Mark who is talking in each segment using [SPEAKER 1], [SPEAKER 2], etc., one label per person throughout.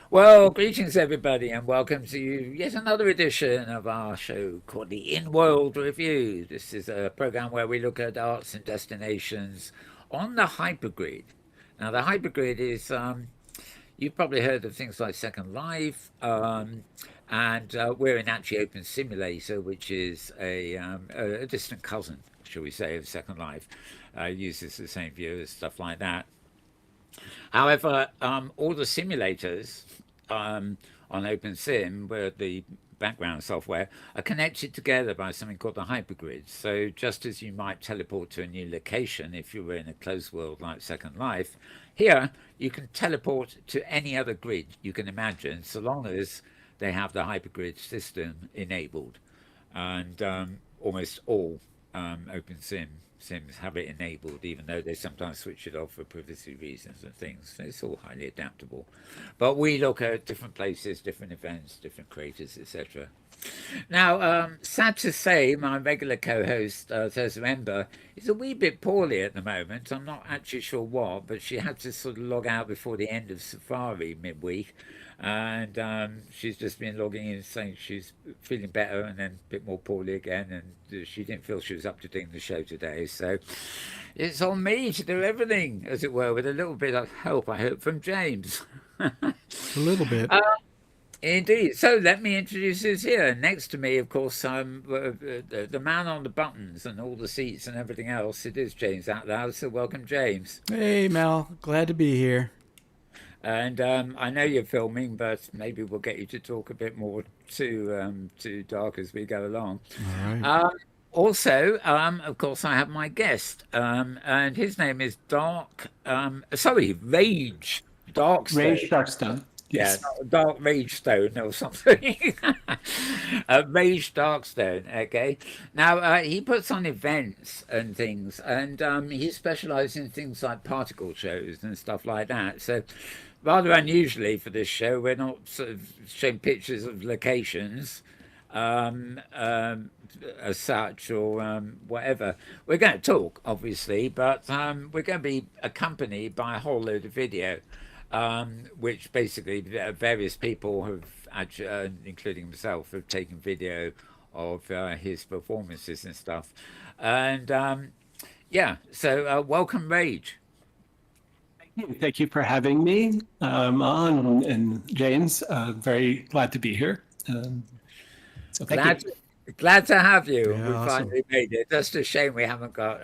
[SPEAKER 1] Well, greetings everybody, and welcome to yet another edition of our show called the Inworld Review. This is a program where we look at arts and destinations on the hypergrid. Now, the hypergrid is you've probably heard of things like Second Life, and we're in actually Open Simulator, which is a distant cousin, shall we say, of Second Life. Uses the same viewers, stuff like that. However, all the simulators um, on OpenSim, where the background software, are connected together by something called the hypergrid. So just as you might teleport to a new location if you were in a closed world like Second Life, here you can teleport to any other grid you can imagine, so long as they have the hypergrid system enabled. And almost all OpenSim Sims have it enabled, even though they sometimes switch it off for privacy reasons and things. It's all highly adaptable. But we look at different places, different events, different creators, etc. Now, sad to say, my regular co-host, Thirza Ember, is a wee bit poorly at the moment. I'm not actually sure what, but she had to sort of log out before the end of Safari midweek. And she's just been logging in saying she's feeling better and then a bit more poorly again. And she didn't feel she was up to doing the show today. So it's on me to do everything, as it were, with a little bit of help, I hope, from James.
[SPEAKER 2] A little bit.
[SPEAKER 1] Indeed. So let me introduce this here. Next to me, of course, the man on the buttons and all the seats and everything else. It is James Atlloud. So welcome, James.
[SPEAKER 2] Hey, Mel. Glad to be here.
[SPEAKER 1] And I know you're filming, but maybe we'll get you to talk a bit more to Dark as we go along.
[SPEAKER 2] All right.
[SPEAKER 1] Um, Also, of course, I have my guest, and his name is Rage
[SPEAKER 3] Rage
[SPEAKER 1] Darkstone.
[SPEAKER 3] Darkstone.
[SPEAKER 1] Yeah,
[SPEAKER 3] Yes.
[SPEAKER 1] Dark Rage Stone or something. Rage Darkstone. Okay. Now he puts on events and things, and he specialises in things like particle shows and stuff like that. So, rather unusually for this show, we're not sort of showing pictures of locations um, um, as such or whatever. We're going to talk, obviously, but we're going to be accompanied by a whole load of video, which basically various people have, actually, including himself, have taken video of his performances and stuff. And yeah, so welcome, Rage.
[SPEAKER 3] Thank you for having me on, and James. Very glad to be here. So thank you.
[SPEAKER 1] Glad glad to have you.
[SPEAKER 2] Yeah,
[SPEAKER 1] We
[SPEAKER 2] awesome.
[SPEAKER 1] finally made it. Just a shame we haven't got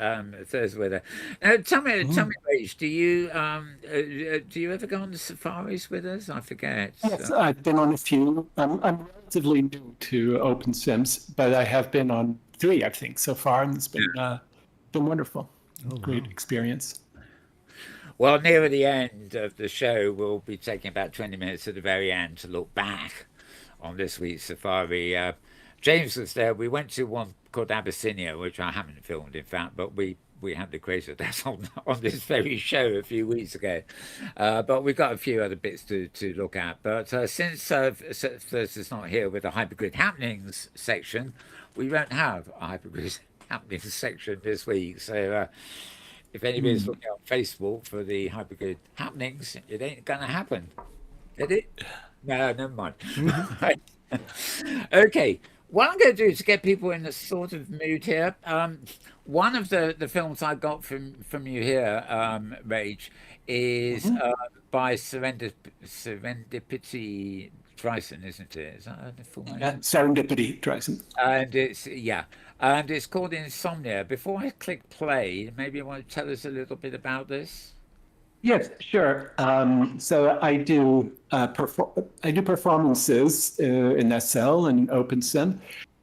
[SPEAKER 1] Thursday with her. Now, tell
[SPEAKER 2] Mm.
[SPEAKER 1] me, Rach, do you ever go on the safaris with us? I forget.
[SPEAKER 3] Yes, I've been on a few. I'm relatively new to Open Sims, but I have been on three, I think, so far, and it's been wonderful.
[SPEAKER 2] Oh,
[SPEAKER 3] Great
[SPEAKER 2] wow.
[SPEAKER 3] experience.
[SPEAKER 1] Well, near the end of the show, we'll be taking about 20 minutes at the very end to look back on this week's safari. James was there. We went to one called Abyssinia, which I haven't filmed, in fact, but we had the creator of that on this very show a few weeks ago. But we've got a few other bits to look at. But since Thursday's not here with the Hypergrid Happenings section, we won't have a Hypergrid Happenings section this week. So if anybody's
[SPEAKER 3] Hmm.
[SPEAKER 1] looking on Facebook for the Hypergrid Happenings, it ain't going to happen. Did it? No, never mind. Right. Okay. What I'm going to do is to get people in a sort of mood here. One of the films I got from you here, Rage, is
[SPEAKER 3] Mhm.
[SPEAKER 1] by Serendipity Tryson, isn't it? Is that the full
[SPEAKER 3] Yeah,
[SPEAKER 1] name?
[SPEAKER 3] serendipity, Dryson.
[SPEAKER 1] And it's yeah, and it's called Insomnia. Before I click play, maybe you want to tell us a little bit about this.
[SPEAKER 3] Yes, sure. So I do performances in SL and OpenSim,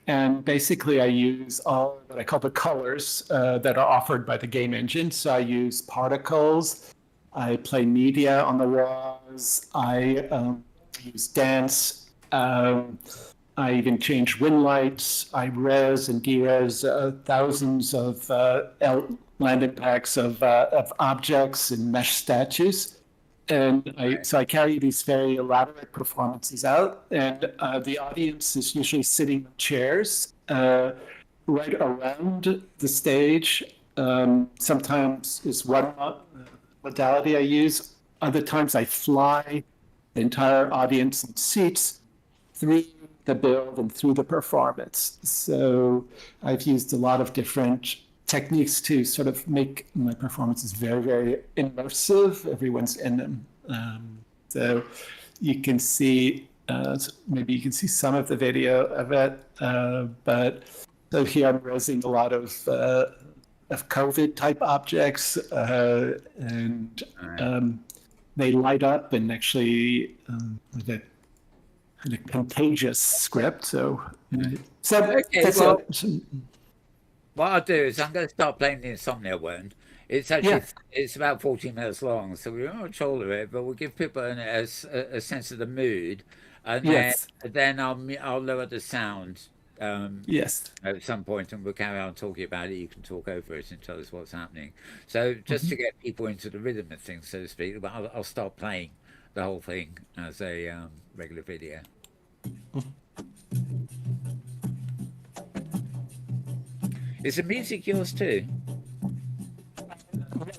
[SPEAKER 3] and basically I use all what I call the colors that are offered by the game engine. So I use particles, I play media on the walls, I use dance. I even change wind lights. I res and deres thousands of land impacts of objects and mesh statues. And I carry these very elaborate performances out, and the audience is usually sitting in chairs right around the stage. Sometimes is one modality I use. Other times I fly the entire audience and seats through the build and through the performance. So I've used a lot of different techniques to sort of make my performances very, very immersive. Everyone's in them. So you can see, maybe you can see some of the video of it, but so here I'm raising a lot of COVID type objects, and they light up and actually with a contagious script. So,
[SPEAKER 1] Okay,
[SPEAKER 3] that's
[SPEAKER 1] well,
[SPEAKER 3] it.
[SPEAKER 1] what I'll do is I'm going to start playing the Insomnia one. It's actually
[SPEAKER 3] Yeah.
[SPEAKER 1] it's about 40 minutes long, so we won't control it, but we'll give people a sense of the mood, and
[SPEAKER 3] Yes.
[SPEAKER 1] then I'll lower the sound
[SPEAKER 3] Yes.
[SPEAKER 1] at some point, and we'll carry on talking about it. You can talk over it and tell us what's happening. So just to get people into the rhythm of things, so to speak, but I'll start playing the whole thing as a regular video. Is the music yours too?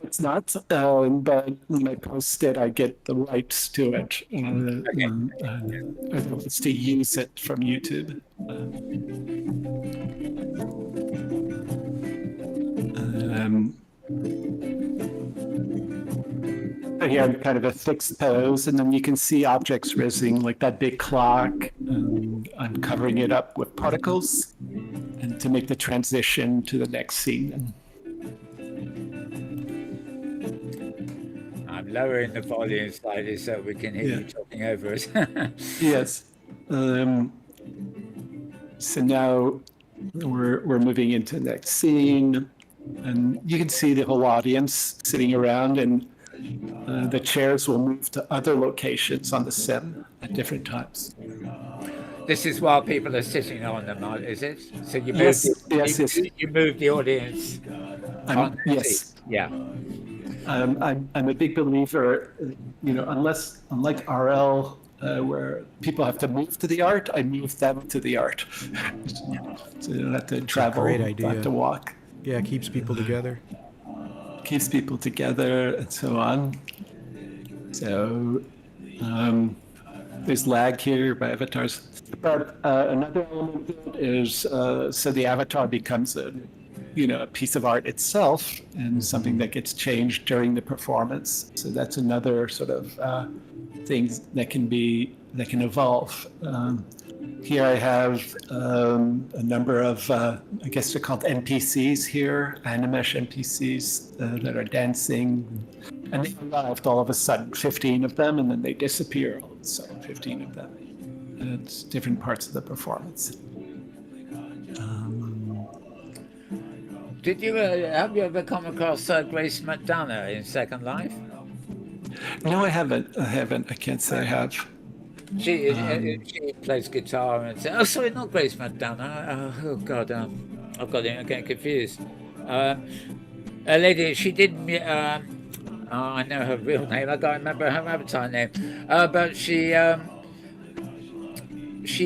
[SPEAKER 3] It's not, but when I post it, I get the rights to it. I'm able to use it from YouTube. Here I'm kind of a fixed pose, and then you can see objects rising, like that big clock. I'm covering it up with particles, and to make the transition to the next scene.
[SPEAKER 1] I'm lowering the volume slightly so we can hear you talking over us.
[SPEAKER 3] Yes. So now we're moving into the next scene, and you can see the whole audience sitting around, and the chairs will move to other locations on the sim at different times.
[SPEAKER 1] This is while people are sitting on them, is it? So you move,
[SPEAKER 3] Yes,
[SPEAKER 1] you move the audience.
[SPEAKER 3] Yes.
[SPEAKER 1] Yeah.
[SPEAKER 3] I'm a big believer, unlike RL, where people have to move to the art, I move them to the art. So you don't have to travel,
[SPEAKER 2] great idea.
[SPEAKER 3] don't have to walk.
[SPEAKER 2] Yeah, it keeps people together.
[SPEAKER 3] Keeps people together and so on. So there's lag here by avatars. But another element of it is so the avatar becomes a piece of art itself and something that gets changed during the performance. So that's another sort of thing that can evolve. Here I have a number of, I guess they're called NPCs here, Animesh NPCs that are dancing. And they arrived all of a sudden, 15 of them, and then they disappear all of a sudden, 15 of them. And it's different parts of the performance.
[SPEAKER 1] Have you ever come across Grace McDonough in Second Life?
[SPEAKER 3] No, I haven't. I can't say I have.
[SPEAKER 1] She plays guitar and oh, sorry, not Grace McDonough. Oh God, I've got it. I'm getting confused. A lady. She did. I know her real name. I don't remember her avatar name. But she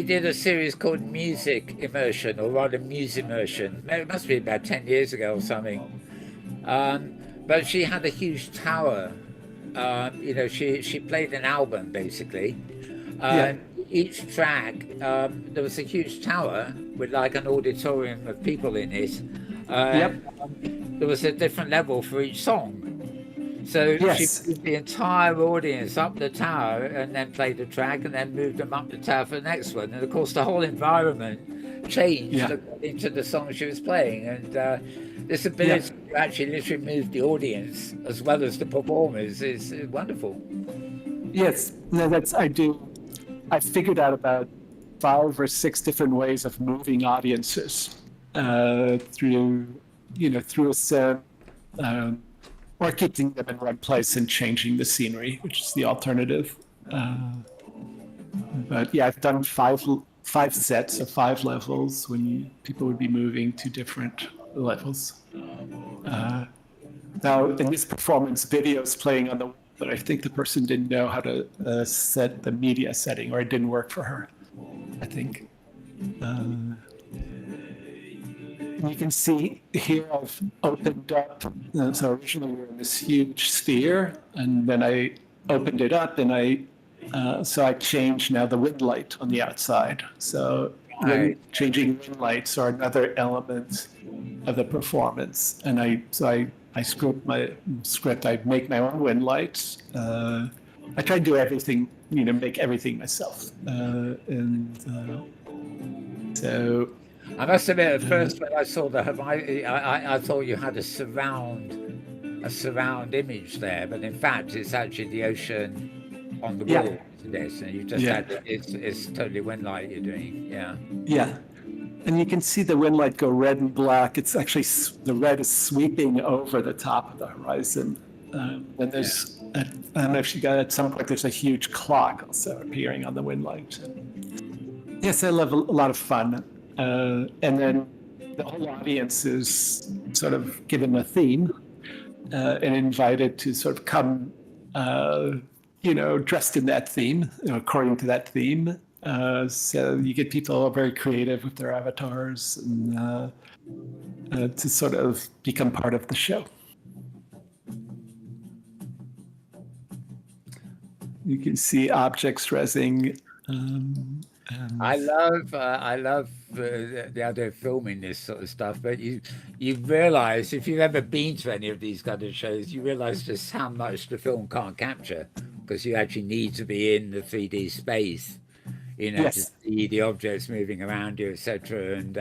[SPEAKER 1] did a series called Music Immersion, or rather Music Immersion. It must be about 10 years ago or something. But she had a huge tower. She played an album basically. Each track, there was a huge tower with like an auditorium of people in it. There was a different level for each song. So she moved the entire audience up the tower and then played the track and then moved them up the tower for the next one. And of course, the whole environment changed according to the song she was playing. And this ability to actually literally move the audience as well as the performers is wonderful.
[SPEAKER 3] Yes, no, I figured out about 5 or 6 different ways of moving audiences through a sim, or keeping them in one place and changing the scenery, which is the alternative. But yeah, I've done five sets of 5 levels when people would be moving to different levels. Now, in this performance, video's playing on the, but I think the person didn't know how to set the media setting, or it didn't work for her, I think. You can see here I've opened up, so originally we were in this huge sphere, and then I opened it up and I So I changed now the wind light on the outside. So changing wind lights are another element of the performance. And I script I make my own wind lights. I try to do everything, make everything myself. So
[SPEAKER 1] I must admit, at first when I saw the Hawaii, I thought you had a surround image there, but in fact, it's actually the ocean on the wall. This, and you just had it's totally wind light you're doing.
[SPEAKER 3] Yeah, and you can see the wind light go red and black. It's actually the red is sweeping over the top of the horizon. And there's I don't know if you got at some point there's a huge clock also appearing on the wind light. Yes, I love a lot of fun, and then the whole audience is sort of given a theme and invited to sort of come. Dressed in that theme, according to that theme. So you get people very creative with their avatars and to sort of become part of the show. You can see objects resing.
[SPEAKER 1] I love the idea of filming this sort of stuff, but you realise if you've ever been to any of these kind of shows, you realise just how much the film can't capture because you actually need to be in the 3D space, to see the objects moving around you, etc. And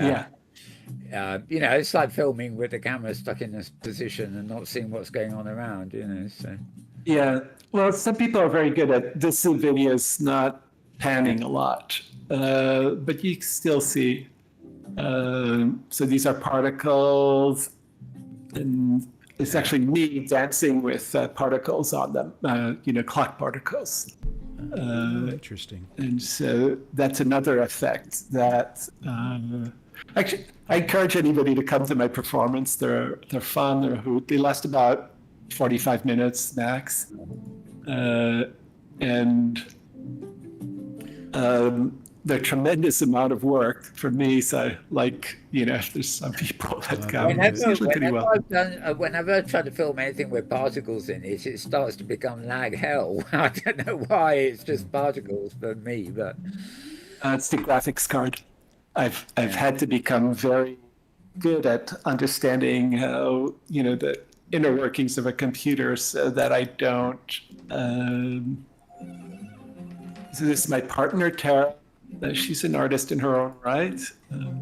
[SPEAKER 1] it's like filming with the camera stuck in this position and not seeing what's going on around. So
[SPEAKER 3] yeah, well, some people are very good at this videos not panning a lot. But you still see, so these are particles, and it's actually me dancing with particles on them, clock particles.
[SPEAKER 2] Interesting.
[SPEAKER 3] And so that's another effect that, actually, I encourage anybody to come to my performance. They're fun, they're a hoot. They last about 45 minutes max. They're a tremendous amount of work for me. So, if there's some people that come, it's usually pretty well.
[SPEAKER 1] Whenever I try to film anything with particles in it, it starts to become lag hell. I don't know why. It's just particles for me, but
[SPEAKER 3] it's the graphics card. I've had to become very good at understanding how the inner workings of a computer, so that I don't. So this is my partner, Tara. She's an artist in her own right.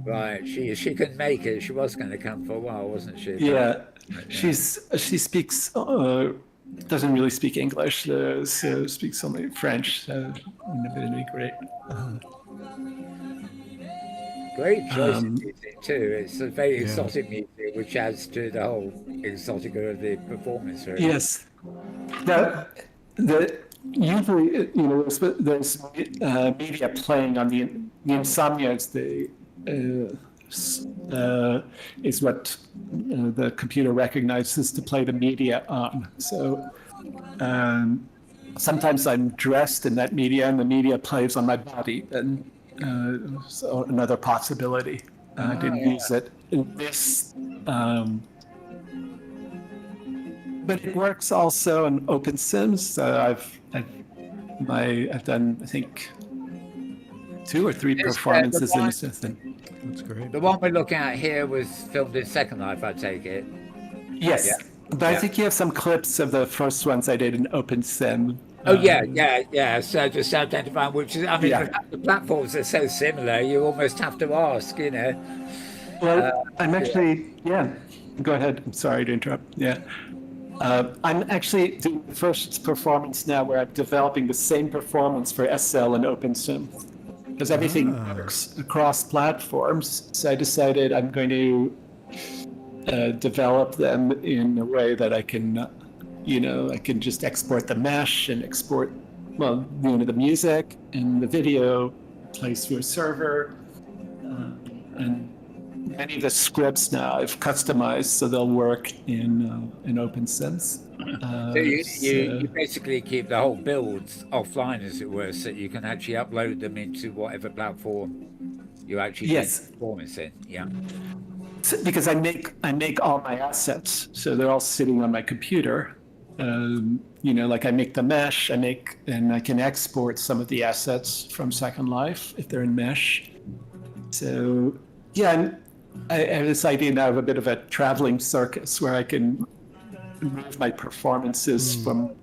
[SPEAKER 1] Right. She couldn't make it. She was going to come for a while, wasn't she?
[SPEAKER 3] Yeah. She speaks, doesn't really speak English, so speaks only French. So really great.
[SPEAKER 1] Great choice of music too. It's a very exotic music, which adds to the whole exotic of the performance. Really.
[SPEAKER 3] Yes. Usually, there's media playing on the insomnia. Is what the computer recognizes to play the media on. So sometimes I'm dressed in that media, and the media plays on my body. And so another possibility. I didn't use it in this. But it works also in Opensim. So I've done, I think, 2 or 3 performances in the system.
[SPEAKER 2] That's great.
[SPEAKER 1] The one we're looking at here was filmed in Second Life, I take it.
[SPEAKER 3] Yes, but I think you have some clips of the first ones I did in Opensim.
[SPEAKER 1] Oh yeah. So just identifying which is, the platforms are so similar, you almost have to ask,
[SPEAKER 3] Well, I'm actually, Go ahead. I'm sorry to interrupt. Yeah. I'm actually doing the first performance now where I'm developing the same performance for SL and Opensim, because everything works across platforms. So I decided I'm going to develop them in a way that I can, I can just export the mesh and export, the music and the video plays through a server, and many of the scripts now I've customized so they'll work in OpenSense.
[SPEAKER 1] So you basically keep the whole builds offline, as it were, so you can actually upload them into whatever platform you actually do performance in. Yeah.
[SPEAKER 3] So, because I make all my assets, so they're all sitting on my computer, Like I make the mesh, and I can export some of the assets from Second Life if they're in mesh. So yeah, and I have this idea now of a bit of a traveling circus where I can move my performances from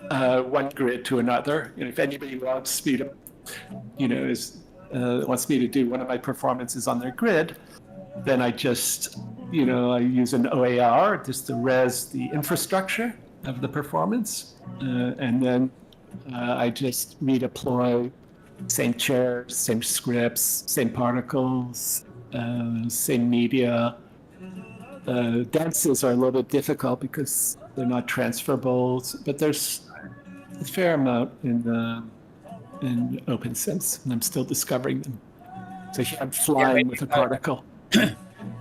[SPEAKER 3] one grid to another. If anybody wants me to, wants me to do one of my performances on their grid, then I just, I use an OAR just to res the infrastructure of the performance, and then I just redeploy same chairs, same scripts, same particles, same media. Dances are a little bit difficult because they're not transferable, but there's a fair amount in OpenSim, and I'm still discovering them. So here I'm flying with a particle.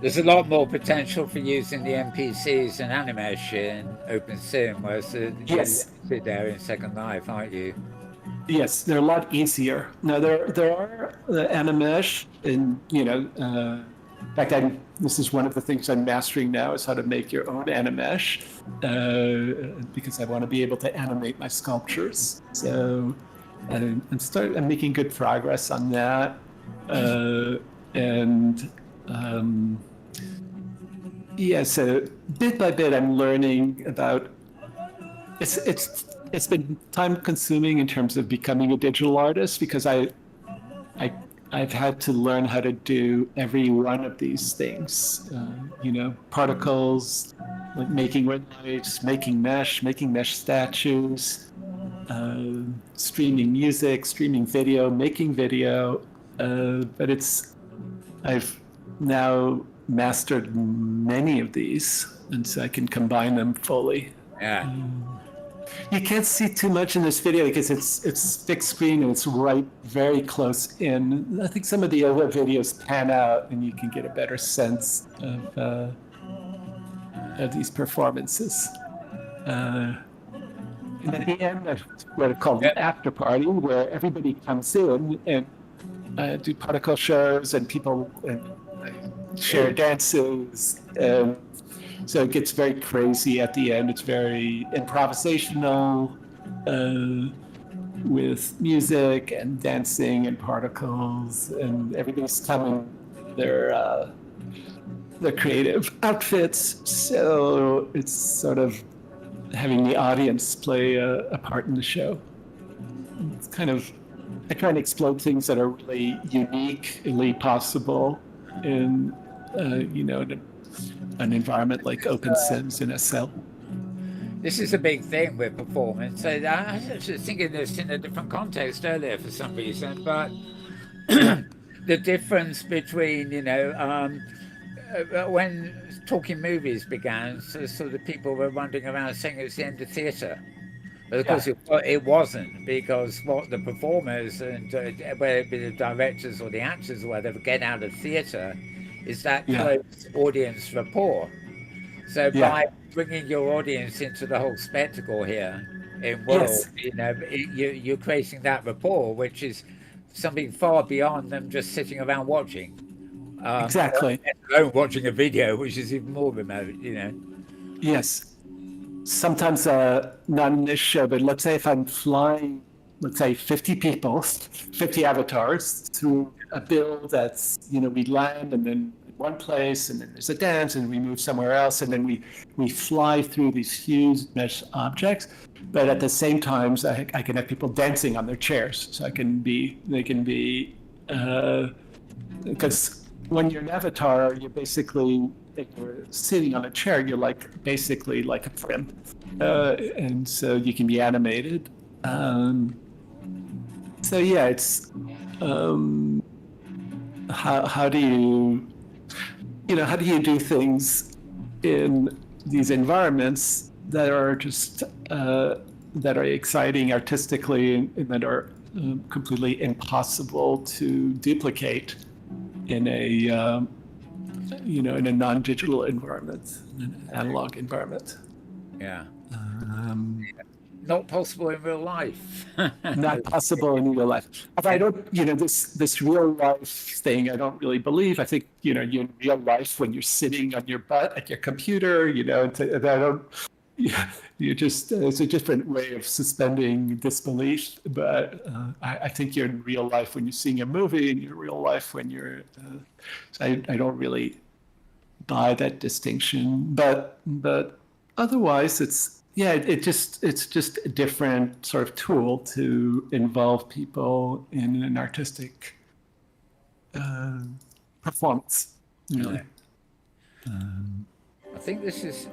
[SPEAKER 1] There's a lot more potential for using the NPCs and Animesh in OpenSim, whereas you're limited there in Second Life, aren't you?
[SPEAKER 3] Yes, they're a lot easier. Now there are Animesh, and in fact, this is one of the things I'm mastering now is how to make your own Animesh, because I want to be able to animate my sculptures. So I'm making good progress on that, so bit by bit I'm learning about. It's been time consuming in terms of becoming a digital artist because I've had to learn how to do every one of these things. Particles, like making red lights, making mesh statues, streaming music, streaming video, making video. But I've now mastered many of these, and so I can combine them fully.
[SPEAKER 1] Yeah.
[SPEAKER 3] You can't see too much in this video because it's fixed screen and it's right very close in. I think some of the other videos pan out and you can get a better sense of these performances. And at the end, I've what I call the after party, where everybody comes in and do particle shows and people share dances. So it gets very crazy at the end. It's very improvisational, with music and dancing and particles, and everybody's coming their creative outfits. So it's sort of having the audience play a part in the show. It's kind of, I try and explore things that are really uniquely possible in, an environment like OpenSims in SL.
[SPEAKER 1] This is a big thing with performance. So I was just thinking this in a different context earlier for some reason, but the difference between, when talking movies began, so the people were wandering around saying it was the end of theatre. But of course, it wasn't, because what the performers and whether it be the directors or the actors or whatever get out of theatre is that close audience rapport. So by bringing your audience into the whole spectacle here in World, you're creating that rapport, which is something far beyond them just sitting around watching.
[SPEAKER 3] Exactly.
[SPEAKER 1] Watching a video, which is even more remote,
[SPEAKER 3] Yes. Sometimes not in this show, but let's say if I'm flying, let's say 50 people, 50 avatars through a build that's, we land and then in one place and then there's a dance and we move somewhere else and then we fly through these huge mesh objects. But at the same time, I can have people dancing on their chairs. So they can be, because when you're an avatar, you're basically, if you're sitting on a chair, you're basically like a friend, and so you can be animated. So yeah, it's how do you do things in these environments that are just that are exciting artistically and that are completely impossible to duplicate in a in a non-digital environment, an analog environment.
[SPEAKER 1] Yeah. Not possible in real life.
[SPEAKER 3] Not possible in real life. But I don't, this real life thing, I don't really believe. I think, you're in real life when you're sitting on your butt at your computer, I don't, Yeah, you just it's a different way of suspending disbelief. But I think you're in real life when you're seeing a movie, and you're real life when you're. So I don't really buy that distinction, but otherwise, it's just a different sort of tool to involve people in an artistic performance. Really.
[SPEAKER 1] I think this is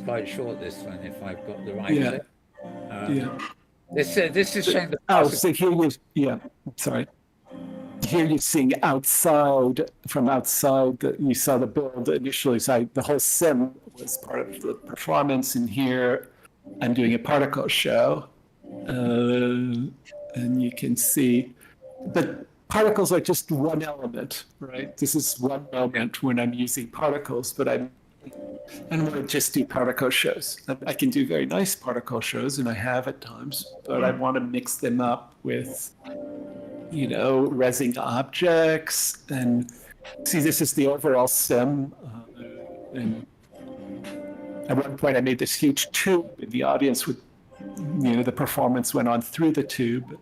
[SPEAKER 1] quite short. This one, if I've got the right
[SPEAKER 3] Yeah.
[SPEAKER 1] clip.
[SPEAKER 3] Yeah.
[SPEAKER 1] This is showing the
[SPEAKER 3] Oh, so here you, yeah, sorry. Here you seeing outside, from outside, you saw the build initially. So the whole sim was part of the performance. And here I'm doing a particle show. And you can see, but particles are just one element, right? This is one moment when I'm using particles, but I don't want to just do particle shows. I can do very nice particle shows, and I have at times, but I want to mix them up with, resin objects. And see, this is the overall sim. And at one point, I made this huge tube, and the audience would, the performance went on through the tube.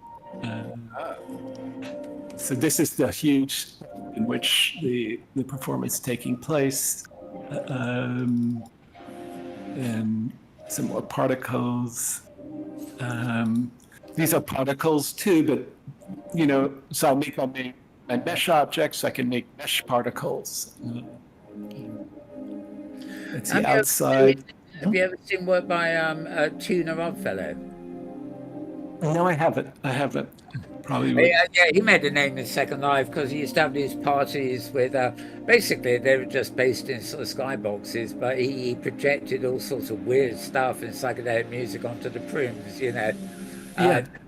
[SPEAKER 3] So this is the huge in which the performance is taking place. And some more particles. These are particles too, but so I make my mesh objects, so I can make mesh particles. It's the outside.
[SPEAKER 1] Have you ever seen work by Tuna Oddfellow?
[SPEAKER 3] No, I haven't. Probably would.
[SPEAKER 1] Yeah, he made a name in Second Life because he used to have these parties with, basically they were just based in sort of skyboxes, but he projected all sorts of weird stuff and psychedelic music onto the prims,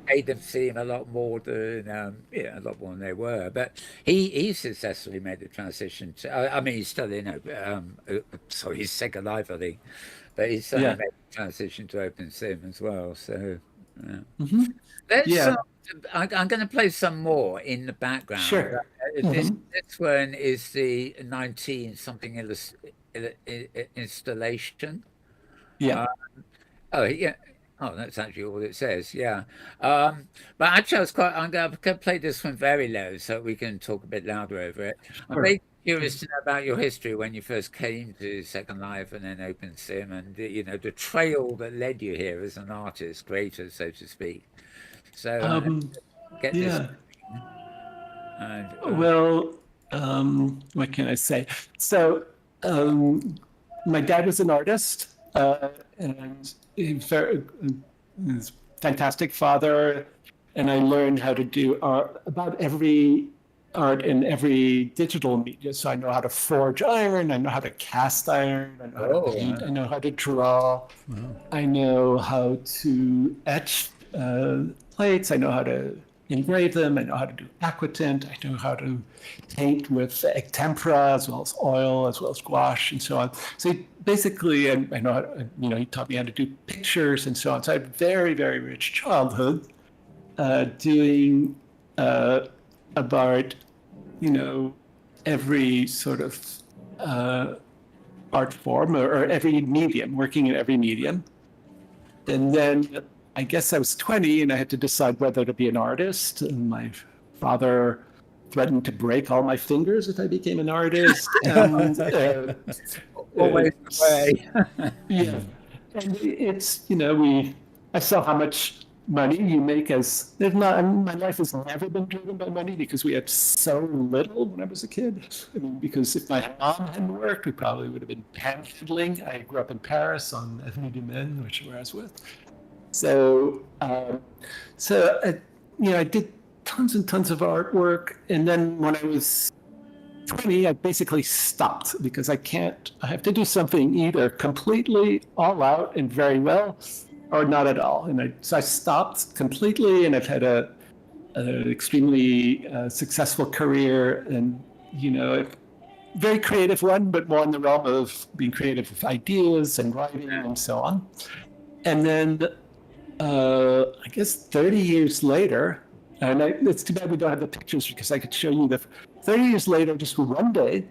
[SPEAKER 1] made them seem a lot more than, a lot more than they were. But he successfully made the transition to, I mean, he's still in he's Second Life, I think, but he's certainly made the transition to OpenSim as well. So, I'm going to play some more in the background.
[SPEAKER 3] Sure.
[SPEAKER 1] This one is the 19 something installation.
[SPEAKER 3] Yeah.
[SPEAKER 1] Oh, that's actually all it says. Yeah. But actually, I'm going to play this one very low so we can talk a bit louder over it. Sure. I'm very curious to know about your history when you first came to Second Life and then OpenSim, and the trail that led you here as an artist, creator, so to speak. So get this. And,
[SPEAKER 3] what can I say? So my dad was an artist, and he's a fantastic father, and I learned how to do about every art in every digital media. So I know how to forge iron, I know how to cast iron, I know how to paint, I know how to draw, I know how to etch plates, I know how to engrave them, I know how to do aquatint, I know how to paint with tempera as well as oil, as well as gouache, and so on. So basically, I know how to, he taught me how to do pictures and so on. So I had a very, very rich childhood doing about, every sort of art form or every medium, working in every medium. And then I guess I was 20 and I had to decide whether to be an artist. And my father threatened to break all my fingers if I became an artist. And,
[SPEAKER 1] always the way.
[SPEAKER 3] Yeah. And it's, I saw how much money you make my life has never been driven by money because we had so little when I was a kid. I mean, because if my mom hadn't worked, we probably would have been panhandling. I grew up in Paris on Avenue du Maine, where I was with. So, I did tons and tons of artwork. And then when I was 20, I basically stopped because I have to do something either completely all out and very well or not at all. And so I stopped completely, and I've had an extremely successful career, and, a very creative one, but more in the realm of being creative with ideas and writing and so on. And then I guess 30 years later, and it's too bad we don't have the pictures because I could show you 30 years later, just one day,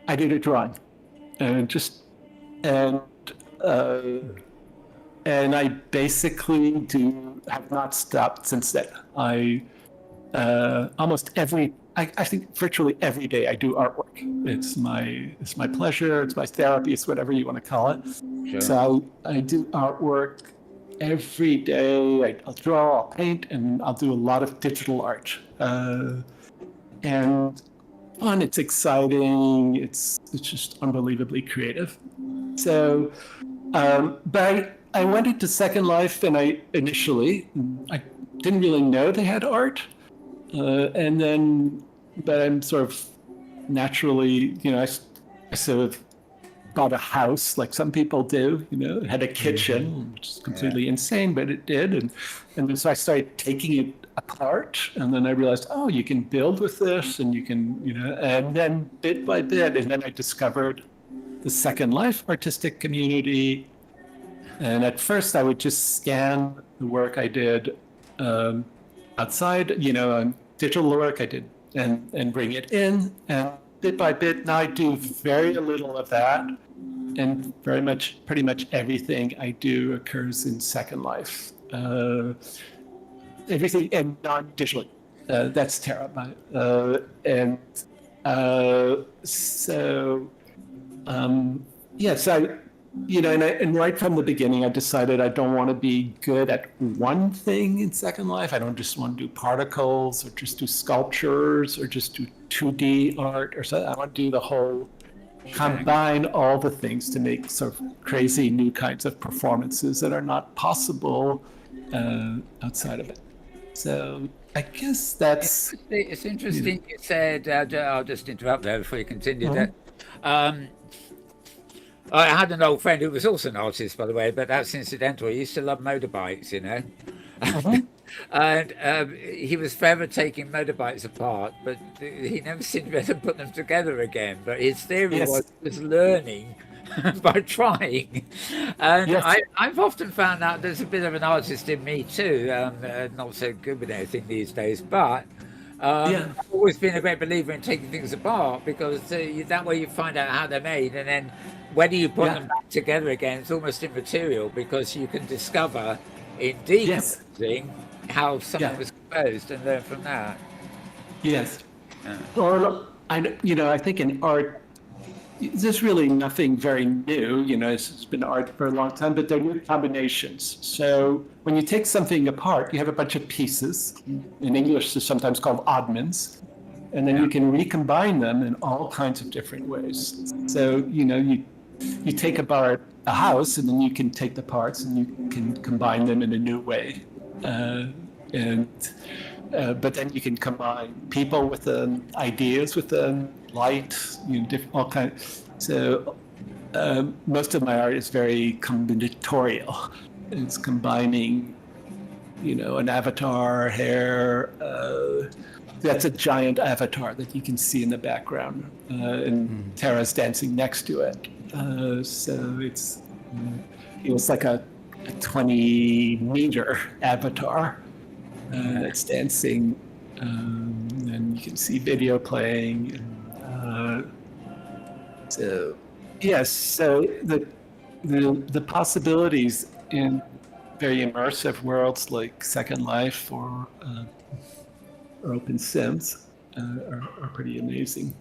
[SPEAKER 3] I did a drawing. and I basically have not stopped since then. I think virtually every day I do artwork. It's my pleasure, it's my therapy, it's whatever you want to call it.
[SPEAKER 1] Sure.
[SPEAKER 3] So I do artwork every day. I'll draw, I'll paint, and I'll do a lot of digital art. And fun, it's exciting, it's just unbelievably creative. So, but I went into Second Life, and I didn't really know they had art. But I'm sort of naturally, I sort of bought a house like some people do, it had a kitchen, which is completely insane, but it did. And so I started taking it apart, and then I realized, oh, you can build with this, and you can, and then bit by bit, and then I discovered the Second Life artistic community. And at first I would just scan the work I did outside, on digital work I did, and bring it in, and bit by bit now I do very little of that, and pretty much everything I do occurs in Second Life. Everything, and non-digitally. That's terrifying. And right from the beginning, I decided I don't want to be good at one thing in Second Life. I don't just want to do particles, or just do sculptures, or just do 2D art, or something. I want to do the whole, combine all the things to make sort of crazy new kinds of performances that are not possible outside of it. So I guess that's...
[SPEAKER 1] It's interesting you said, I'll just interrupt there before you continue that. I had an old friend who was also an artist, by the way, but that's incidental. He used to love motorbikes, and he was forever taking motorbikes apart, but he never seemed to be able to put them together again. But his theory was learning by trying. And I've often found out there's a bit of an artist in me too, not so good with anything these days, but I've always been a great believer in taking things apart, because that way you find out how they're made, and then whether you put them back together again, it's almost immaterial, because you can discover in decomposing how something was composed and learn from that.
[SPEAKER 3] Yes. Or I think in art, there's really nothing very new. It's been art for a long time, but they're new combinations. So when you take something apart, you have a bunch of pieces. In English, they're sometimes called oddments. And then you can recombine them in all kinds of different ways. So, you take apart a house, and then you can take the parts and you can combine them in a new way. But then you can combine people with them, ideas with them, light, all kinds. So most of my art is very combinatorial. It's combining, an avatar, hair. That's a giant avatar that you can see in the background, and Tara's dancing next to it. So it's like a 20-meter avatar that's dancing, and you can see video playing. So the possibilities in very immersive worlds like Second Life or Opensim are pretty amazing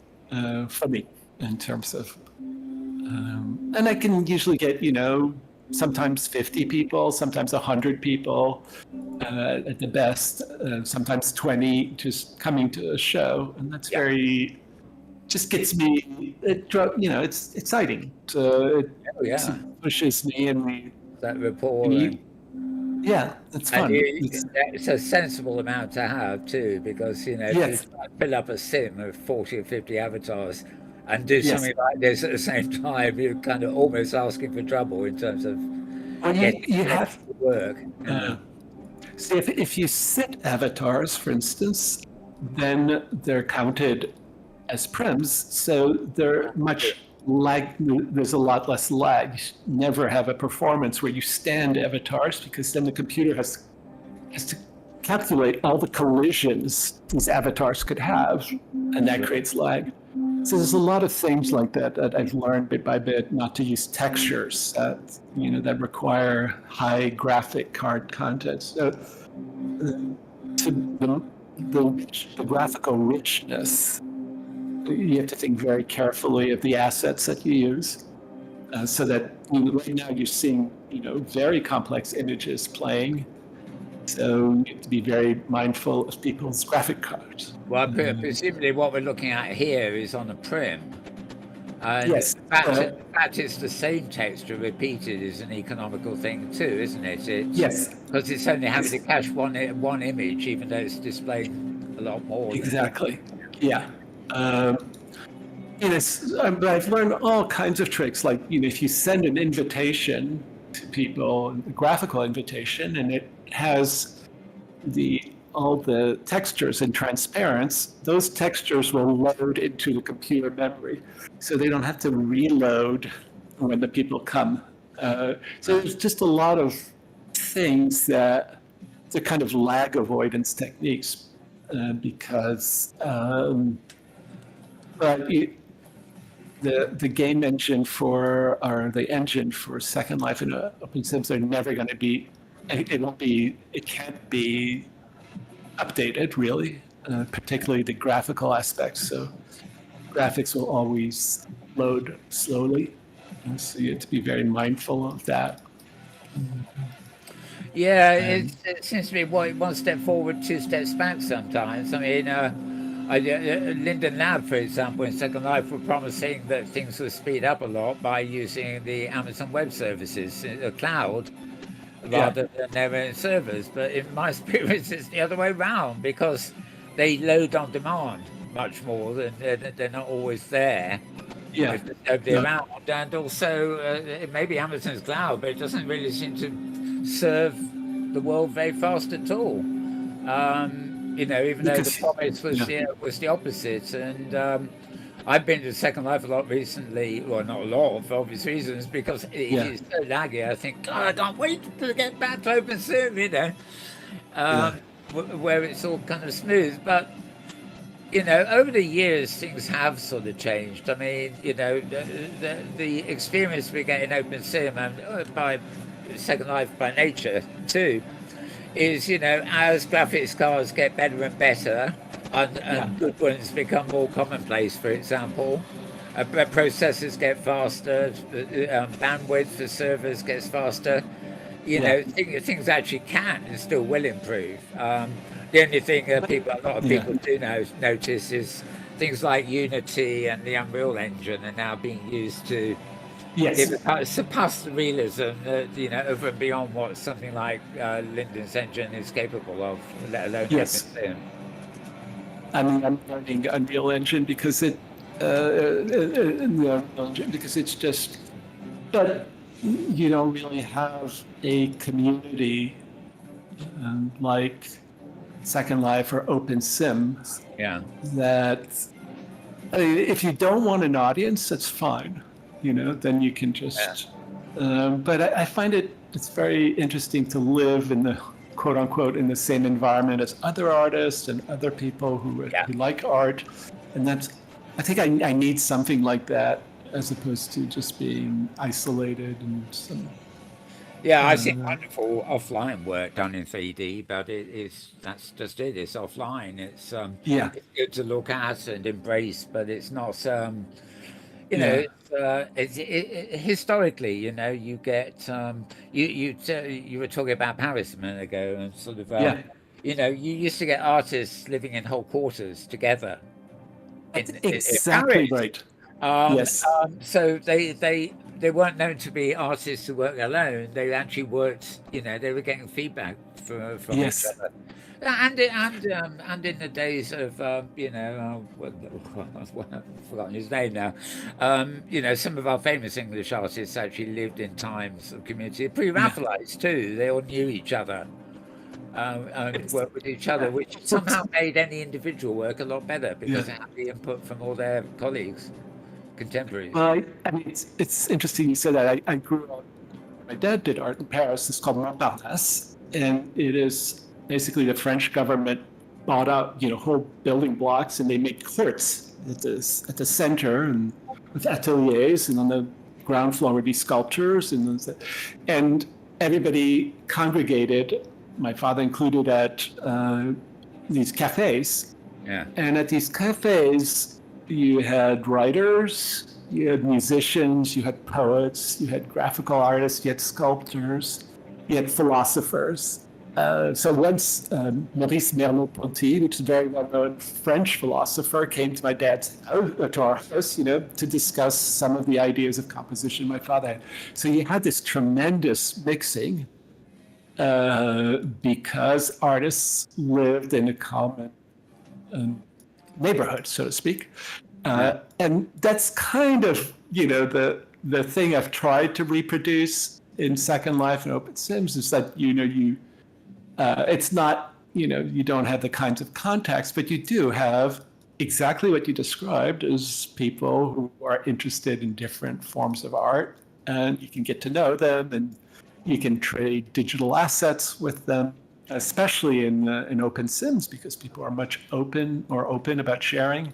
[SPEAKER 3] for me in terms of, and I can usually get sometimes 50 people, sometimes 100 people at the best, sometimes 20 just coming to a show, and that's just gets me. It's exciting. So it pushes me, and
[SPEAKER 1] that rapport.
[SPEAKER 3] It's fun.
[SPEAKER 1] It's a sensible amount to have too, because if you fill up a sim of 40 or 50 avatars and do something like this at the same time, you're kind of almost asking for trouble in terms of
[SPEAKER 3] you have
[SPEAKER 1] to work.
[SPEAKER 3] So if you sit avatars, for instance, then they're counted as prims, so they're much there's a lot less lag. You never have a performance where you stand avatars, because then the computer has to calculate all the collisions these avatars could have, and that creates lag. So there's a lot of things like that that I've learned bit by bit not to use textures that that require high graphic card content. So to the graphical richness, you have to think very carefully of the assets that you use, so that right now you're seeing very complex images playing. So you have to be very mindful of people's graphic cards.
[SPEAKER 1] Well, presumably what we're looking at here is on a prim. And
[SPEAKER 3] Yes.
[SPEAKER 1] the fact it's the same texture repeated is an economical thing too, isn't it?
[SPEAKER 3] Yes.
[SPEAKER 1] Because it's only having to cache one image, even though it's displaying a lot more.
[SPEAKER 3] Exactly. Yeah. But I've learned all kinds of tricks. Like, if you send an invitation to people, a graphical invitation, and it has all the textures in transparents, those textures will load into the computer memory, so they don't have to reload when the people come. So there's just a lot of things that they're kind of lag avoidance techniques, because the game engine or the engine for Second Life and OpenSims are never going to be. It can't be updated really, particularly the graphical aspects. So graphics will always load slowly, and so you have to be very mindful of that.
[SPEAKER 1] Yeah, it seems to be one step forward, two steps back sometimes. I mean, Linden Lab, for example, in Second Life were promising that things would speed up a lot by using the Amazon Web Services, the cloud, rather than their own servers. But in my experience, it's the other way around, because they load on demand much more than they're not always there.
[SPEAKER 3] Yeah.
[SPEAKER 1] If there's nobody around. And also, it may be Amazon's cloud, but it doesn't really seem to serve the world very fast at all. Even though the promise was the opposite. And I've been to Second Life a lot recently, well, not a lot for obvious reasons, because it is so laggy. I think, God, I can't wait to get back to OpenSim, where it's all kind of smooth. But over the years, things have sort of changed. I mean, the experience we get in OpenSim and by Second Life by nature too, is as graphics cards get better and better, and good ones become more commonplace. For example, processors get faster, bandwidth for servers gets faster. Things actually can and still will improve. The only thing a lot of people do notice is things like Unity and the Unreal Engine are now being used to surpass the realism, over and beyond what something like Linden's engine is capable of, let alone OpenSim.
[SPEAKER 3] I mean, I'm learning Unreal Engine because it's just, but you don't really have a community like Second Life or OpenSim.
[SPEAKER 1] Yeah.
[SPEAKER 3] That if you don't want an audience, that's fine. Then you can just. But I find it's very interesting to live in the quote unquote in the same environment as other artists and other people who like art, and I think I need something like that as opposed to just being isolated and some.
[SPEAKER 1] Yeah, I've seen wonderful offline work done in 3D, but that's just it. It's offline. It's it's good to look at and embrace, but it's not historically, you get you were talking about Paris a minute ago, and sort of you used to get artists living in whole quarters together.
[SPEAKER 3] Exactly right. Yes.
[SPEAKER 1] So they weren't known to be artists who work alone. They actually worked. They were getting feedback from each other. And in the days of I've forgotten his name now. Some of our famous English artists actually lived in times of community. Pre-Raphaelites too. They all knew each other and worked with each other, which somehow made any individual work a lot better because it had the input from all their colleagues, contemporaries.
[SPEAKER 3] Well, I mean, it's interesting you said that. I grew up. My dad did art in Paris. It's called Montparnasse, and it is basically the French government bought out, whole building blocks, and they made courts at the center, and with ateliers, and on the ground floor would be sculptures, and everybody congregated, my father included, at these cafes.
[SPEAKER 1] Yeah.
[SPEAKER 3] And at these cafes, you had writers, you had musicians, you had poets, you had graphical artists, you had sculptors, you had philosophers. So once Maurice Merleau-Ponty, which is a very well-known French philosopher, came to my dad's house, to our house, to discuss some of the ideas of composition my father had. So you had this tremendous mixing because artists lived in a common neighborhood, so to speak. And that's kind of, the thing I've tried to reproduce in Second Life and Opensims is that, it's not, you don't have the kinds of contacts, but you do have exactly what you described as people who are interested in different forms of art, and you can get to know them, and you can trade digital assets with them, especially in Opensims, because people are much open about sharing.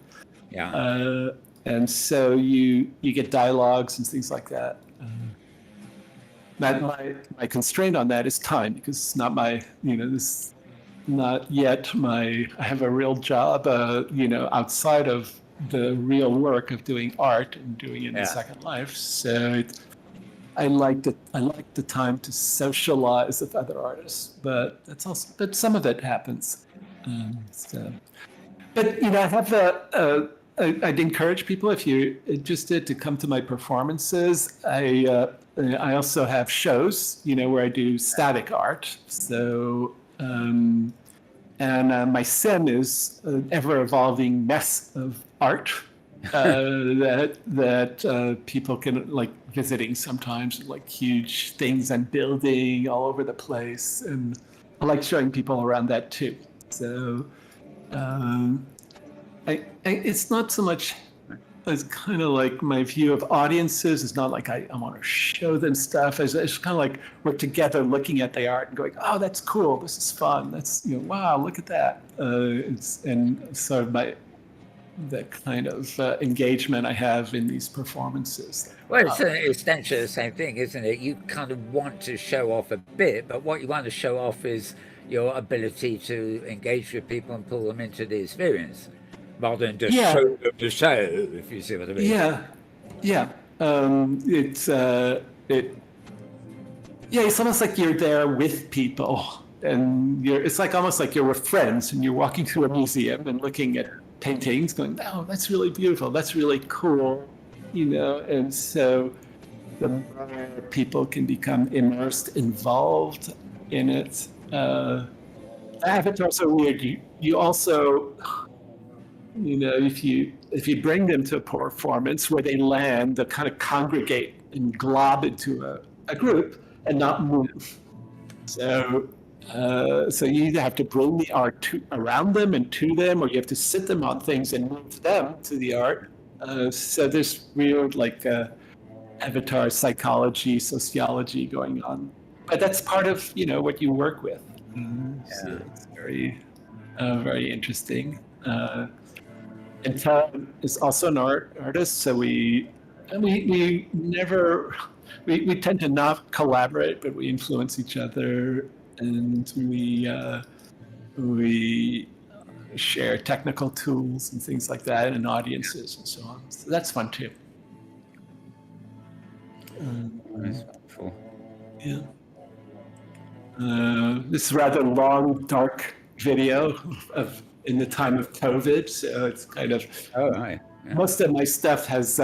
[SPEAKER 1] Yeah.
[SPEAKER 3] And so you get dialogues and things like that. My constraint on that is time, because it's not my, this not yet I have a real job, outside of the real work of doing art and doing it in Second Life. So I like the time to socialize with other artists, but some of it happens. But I have I'd encourage people, if you're interested, to come to my performances. I also have shows, where I do static art. So, and my sim is an ever-evolving mess of art that people can like visiting sometimes, like huge things I'm building all over the place, and I like showing people around that too. So, it's not so much. It's kind of like my view of audiences. It's not like I want to show them stuff. It's kind of like we're together looking at the art and going, "Oh, that's cool. This is fun. That's wow, look at that." And sort of the kind of engagement I have in these performances.
[SPEAKER 1] Well, it's essentially the same thing, isn't it? You kind of want to show off a bit, but what you want to show off is your ability to engage with people and pull them into the experience, rather than just show them the show, if you see what I mean.
[SPEAKER 3] Yeah. It's almost like you're there with people, and it's like almost like you're with friends, and you're walking through a museum and looking at paintings, going, "Oh, that's really beautiful. That's really cool," And so the more people can become immersed, involved in it. Avatars are weird. You also, if you bring them to a performance where they land, they kind of congregate and glob into a group and not move. So you either have to bring the art around them and to them, or you have to sit them on things and move them to the art. So there's real avatar psychology, sociology going on. But that's part of what you work with. So it's very, very interesting. And Tom is also an artist, so we tend to not collaborate, but we influence each other, and we share technical tools and things like that, and audiences and so on. So that's fun too.
[SPEAKER 1] That's wonderful.
[SPEAKER 3] Yeah. This is a rather long, dark video of in the time of COVID, so it's kind of most of my stuff has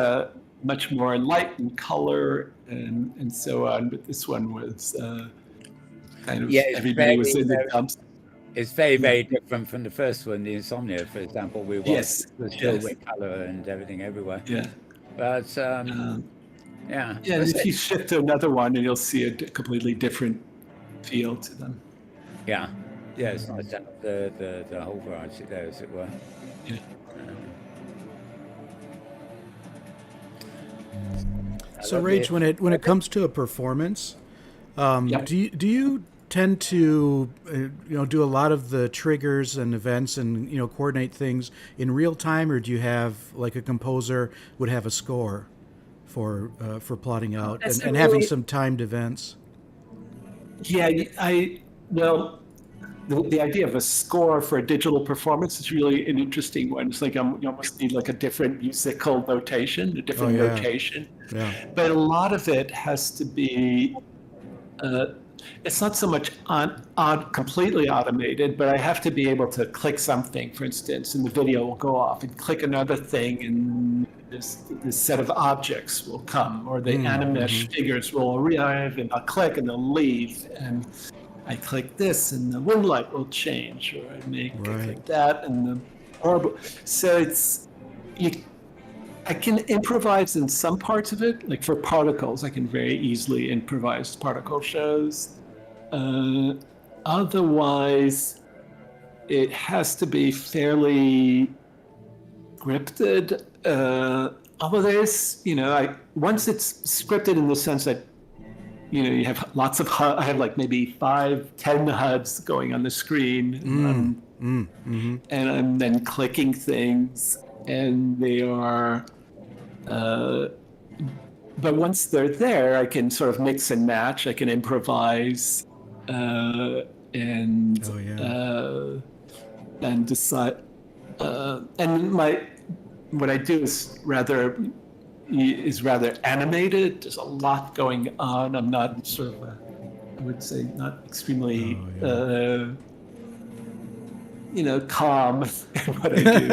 [SPEAKER 3] much more light and color and so on, but this one was kind of everybody was in the dumps.
[SPEAKER 1] It's very, very different from the first one, the Insomnia, for example. We watched the still with color and everything everywhere.
[SPEAKER 3] Yeah.
[SPEAKER 1] But
[SPEAKER 3] if you shift to another one, and you'll see a completely different feel to them.
[SPEAKER 1] Yeah, it's nice to have the whole variety there, as it were.
[SPEAKER 3] Yeah.
[SPEAKER 2] So, Rage, when it comes to a performance, do you tend to, do a lot of the triggers and events and, coordinate things in real time, or do you have like a composer would have a score for plotting out and having some timed events?
[SPEAKER 3] Yeah, well, the idea of a score for a digital performance is really an interesting one. It's like you almost need like a different musical notation, a different notation.
[SPEAKER 2] Yeah.
[SPEAKER 3] But a lot of it has to be, it's not so much completely automated, but I have to be able to click something, for instance, and the video will go off, and click another thing, and this set of objects will come, or the animesh figures will arrive, and I'll click, and they'll leave, and I click this, and the wind light will change, or I click that, and the orb. So I can improvise in some parts of it, like for particles, I can very easily improvise particle shows. Otherwise, it has to be fairly scripted. Although there's, once it's scripted in the sense that, you have lots of I have like maybe 5-10 HUDs going on the screen, and I'm then clicking things, and they are. But once they're there, I can sort of mix and match. I can improvise, and decide. And what I do is rather animated. There's a lot going on. I'm not sort of, I would say, not extremely, calm in what I do.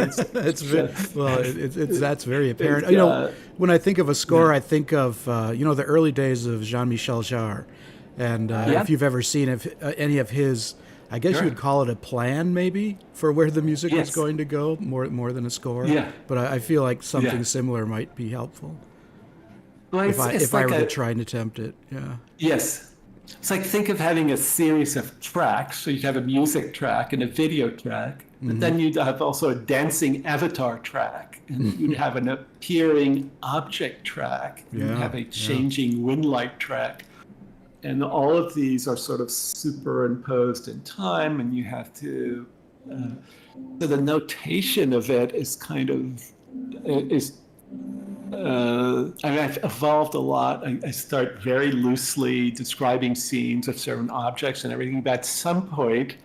[SPEAKER 2] That's very apparent. When I think of a score, I think of the early days of Jean-Michel Jarre, and if you've ever seen any of his, I guess you would call it a plan, maybe, for where the music is going to go, more than a score. Yeah. But I feel like something similar might be helpful. Well, if I were to try and attempt it. Yeah.
[SPEAKER 3] Yes. It's like, think of having a series of tracks. So you'd have a music track and a video track, but then you'd have also a dancing avatar track, and you'd have an appearing object track, and you'd have a changing wind light track. And all of these are sort of superimposed in time, and you have to. So the notation of it is kind of I've evolved a lot. I start very loosely describing scenes of certain objects and everything. But at some point,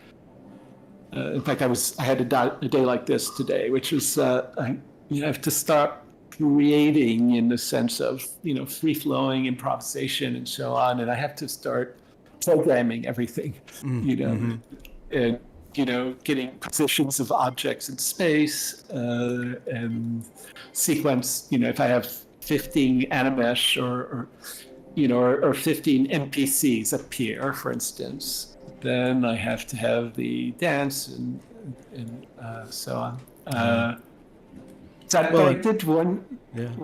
[SPEAKER 3] in fact, I had a day like this today, which is I have to start creating in the sense of free-flowing improvisation and so on, and I have to start programming everything, and getting positions of objects in space, and sequence. If I have 15 animesh or 15 NPCs appear, for instance, then I have to have the dance and so on. I did one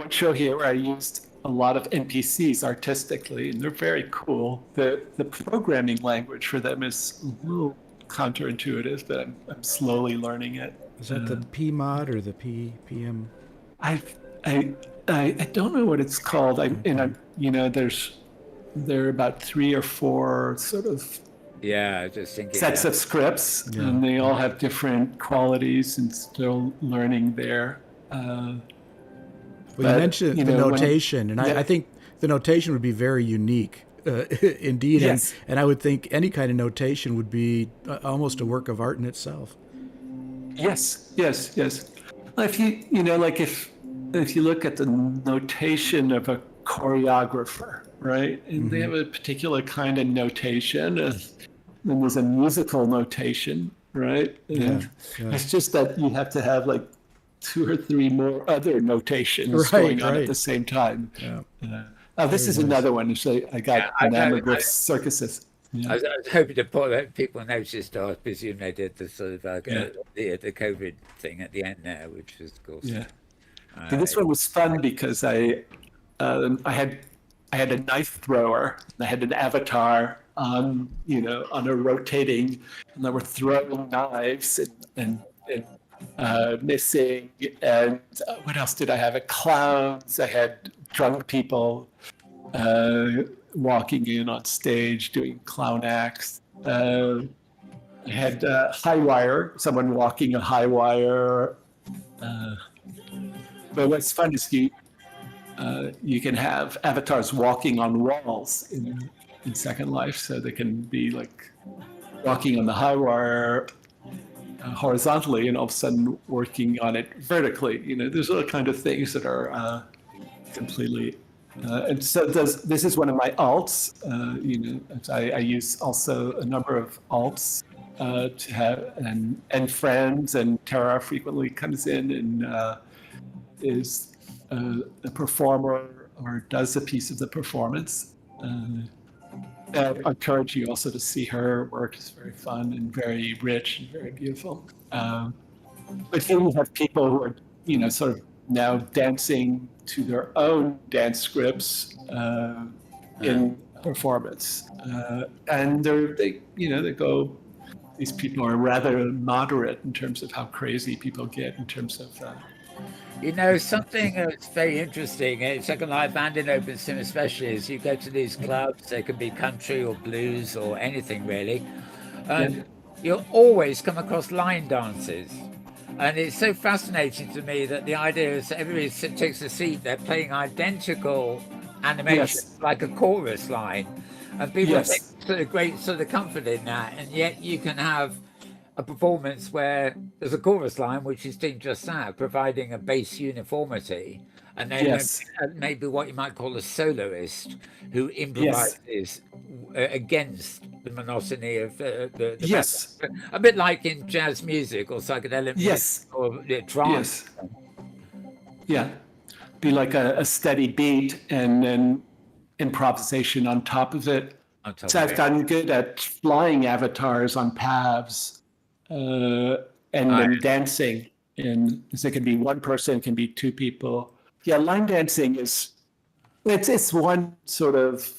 [SPEAKER 3] show here where I used a lot of NPCs artistically, and they're very cool. The programming language for them is a little counterintuitive, but I'm slowly learning it.
[SPEAKER 2] Is that the PMod or the PM?
[SPEAKER 3] I don't know what it's called. There are about 3 or 4 sort of
[SPEAKER 1] just thinking
[SPEAKER 3] sets of scripts, and they all have different qualities, and still learning there.
[SPEAKER 2] You mentioned the notation, and I think the notation would be very unique, indeed.
[SPEAKER 3] Yes.
[SPEAKER 2] And I would think any kind of notation would be almost a work of art in itself.
[SPEAKER 3] Yes. If if you look at the notation of a choreographer, right, and they have a particular kind of notation, and then there's a musical notation, right? And it's just that you have to have like 2 or 3 more other notations going on at the same time. This is another one. So I got enamored with circuses.
[SPEAKER 1] I was hoping to put that people noticed. I presume they did the sort of the COVID thing at the end there, which was of course.
[SPEAKER 3] Yeah. So this one was fun because I had a knife thrower. I had an avatar on a rotating, and they were throwing knives and missing, and what else did I have? Clowns. I had drunk people walking in on stage doing clown acts. I had high wire, someone walking a high wire. But what's fun is you can have avatars walking on walls in Second Life, so they can be like walking on the high wire horizontally, and all of a sudden working on it vertically. There's all kind of things that are completely. And so this is one of my alts. I use also a number of alts to have, and friends, and Terra frequently comes in and is a performer or does a piece of the performance. I encourage you also to see her work. It's very fun and very rich and very beautiful. But here we have people who are, sort of now dancing to their own dance scripts in performance, and they go. These people are rather moderate in terms of how crazy people get in terms of.
[SPEAKER 1] Something that's very interesting in Second Life and in Opensim especially is you go to these clubs, they can be country or blues or anything really, and you'll always come across line dances. And it's so fascinating to me that the idea is everybody takes a seat, they're playing identical animations, like a chorus line, and people take sort of great sort of comfort in that, and yet you can have a performance where there's a chorus line which is doing just that, providing a bass uniformity, and then maybe what you might call a soloist who improvises against the monotony of the background. A bit like in jazz music or psychedelic music or trance.
[SPEAKER 3] Be like a steady beat and then improvisation on top of it. So I've gotten good at flying avatars on paths. And then dancing, and so it can be one person, it can be two people. Line dancing it's one sort of,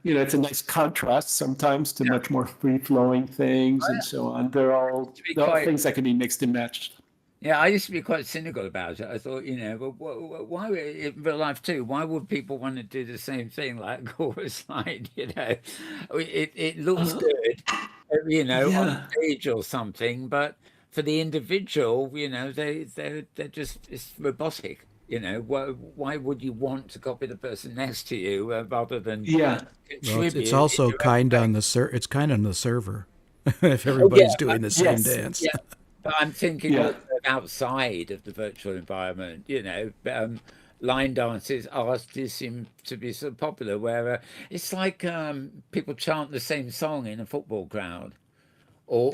[SPEAKER 3] it's a nice contrast sometimes to much more free-flowing things and so on. They're all things that can be mixed and matched.
[SPEAKER 1] Yeah, I used to be quite cynical about it. I thought, why in real life too? Why would people want to do the same thing like chorus line? It looks good. On stage or something, but for the individual, they're just, it's robotic. Why would you want to copy the person next to you rather than contribute?
[SPEAKER 2] It's also kind on the it's kind on the server if everybody's doing the same dance.
[SPEAKER 1] Yeah. But I'm thinking also outside of the virtual environment. Line dances seem to be so popular where it's like people chant the same song in a football crowd or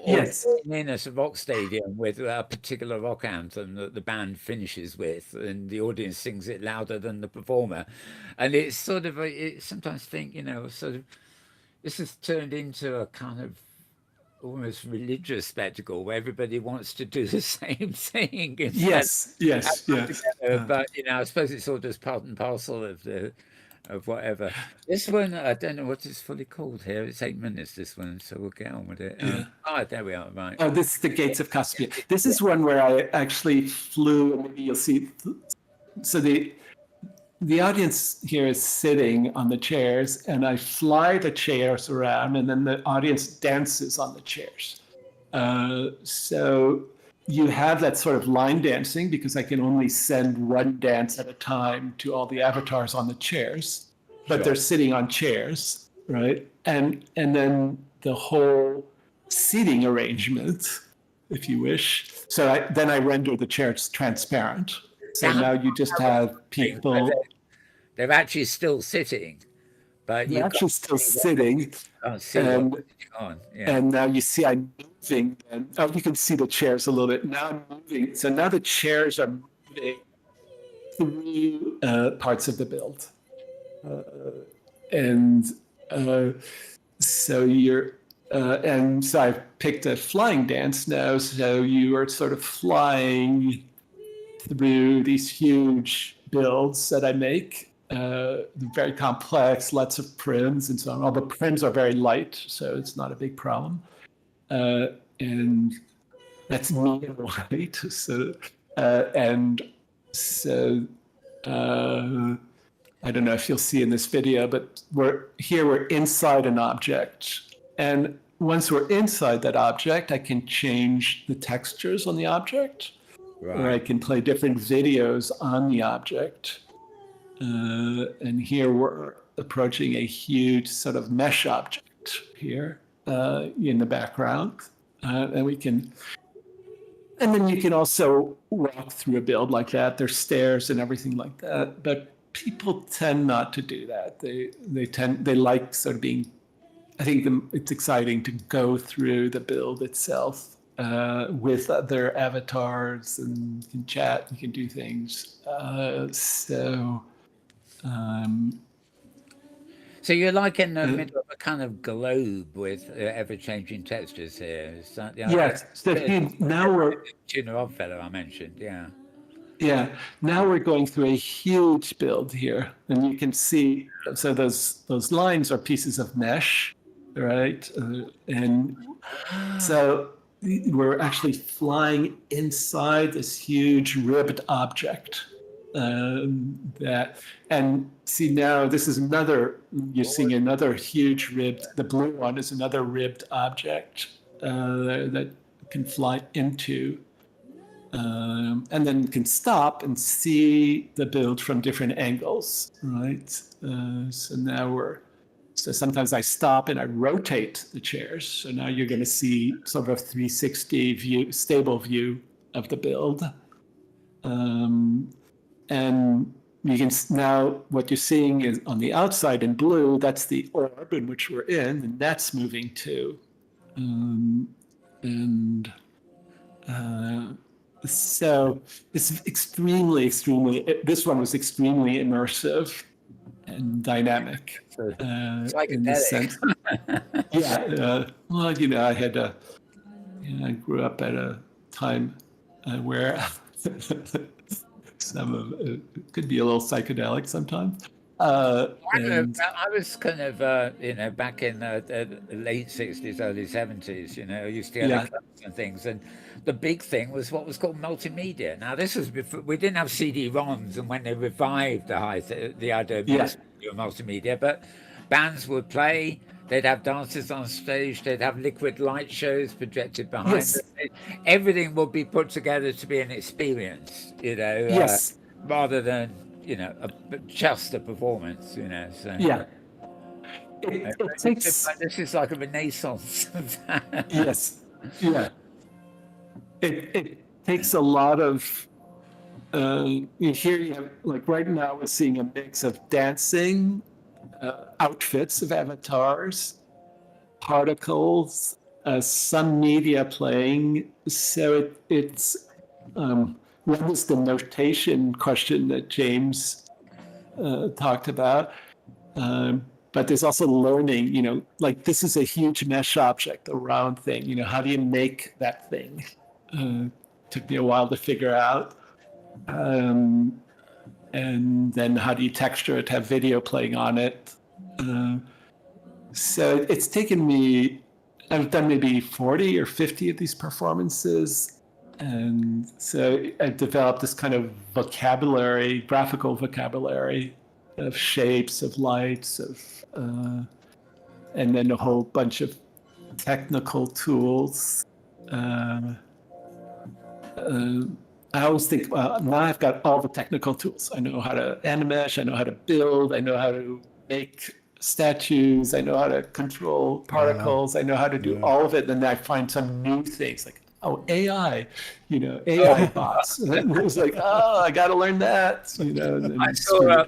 [SPEAKER 1] in a rock stadium with a particular rock anthem that the band finishes with and the audience sings it louder than the performer. And it's sort of, sometimes think, sort of, this has turned into a kind of almost religious spectacle where everybody wants to do the same thing. But I suppose it's all just part and parcel of whatever. This one, I don't know what it's fully called here. It's 8 minutes, this one, so we'll get on with it. There we are, right.
[SPEAKER 3] Oh, this is the Gates of Caspia. This is one where I actually flew, and maybe you'll see. So the audience here is sitting on the chairs, and I fly the chairs around, and then the audience dances on the chairs. So you have that sort of line dancing because I can only send one dance at a time to all the avatars on the chairs, but they're sitting on chairs, right? And then the whole seating arrangement, if you wish. So then I render the chairs transparent. So now you just have people.
[SPEAKER 1] They're actually still sitting, but
[SPEAKER 3] they're actually still sitting. And now you see I'm moving. And you can see the chairs a little bit. Now I'm moving. So now the chairs are moving through parts of the build. So you're. And so I've picked a flying dance now. So you are sort of flying through these huge builds that I make. They're very complex, lots of prims and so on. All the prims are very light, so it's not a big problem. And that's me in white. So, I don't know if you'll see in this video, but we're inside an object. And once we're inside that object, I can change the textures on the object, or I can play different videos on the object. And here we're approaching a huge sort of mesh object here in the background. And then you can also walk through a build like that. There's stairs and everything like that. But people tend not to do that. They like sort of being, I think it's exciting to go through the build itself with other avatars, and you can chat, you can do things.
[SPEAKER 1] So you're like in the middle of a kind of globe with ever-changing textures here. Is that,
[SPEAKER 3] yes. So now we're
[SPEAKER 1] Tuner Oddfellow I mentioned. Yeah.
[SPEAKER 3] Yeah. Now we're going through a huge build here, and you can see. So those lines are pieces of mesh, right? And so we're actually flying inside this huge ribbed object. And see now this is you're seeing another huge ribbed, the blue one is another ribbed object that can fly into and then can stop and see the build from different angles, right? So sometimes I stop and I rotate the chairs, so now you're going to see sort of a 360 view, stable view of the build. And you can now, what you're seeing is on the outside in blue, that's the orb in which we're in, and that's moving too. So it's extremely, this one was extremely immersive and dynamic. In the sense. Yeah. Well, I grew up at a time where some of it could be a little psychedelic sometimes.
[SPEAKER 1] I was kind of, back in the late 60s, early 70s, I used to get clubs and things. And the big thing was what was called multimedia. Now, this was before, we didn't have CD-ROMs, and when they revived the idea of multimedia, but bands would play, they'd have dancers on stage, they'd have liquid light shows projected behind them. Everything would be put together to be an experience, rather than just a performance, So.
[SPEAKER 3] Yeah.
[SPEAKER 1] This is like a renaissance of that.
[SPEAKER 3] Yes. Yeah. It takes a lot of. Here you have, like right now, we're seeing a mix of dancing, outfits of avatars, particles, some media playing. So it's. What was the notation question that James talked about? But there's also learning, like this is a huge mesh object, a round thing. How do you make that thing? Took me a while to figure out. And then how do you texture it, have video playing on it? So it's taken me, I've done maybe 40 or 50 of these performances. And so I've developed this kind of vocabulary, graphical vocabulary of shapes, of lights, and then a whole bunch of technical tools. I always think, now I've got all the technical tools. I know how to animesh, I know how to build, I know how to make statues, I know how to control particles, I know how to do all of it. Then I find some new things like, AI, AI bots. It was like, I got to learn that.
[SPEAKER 1] I saw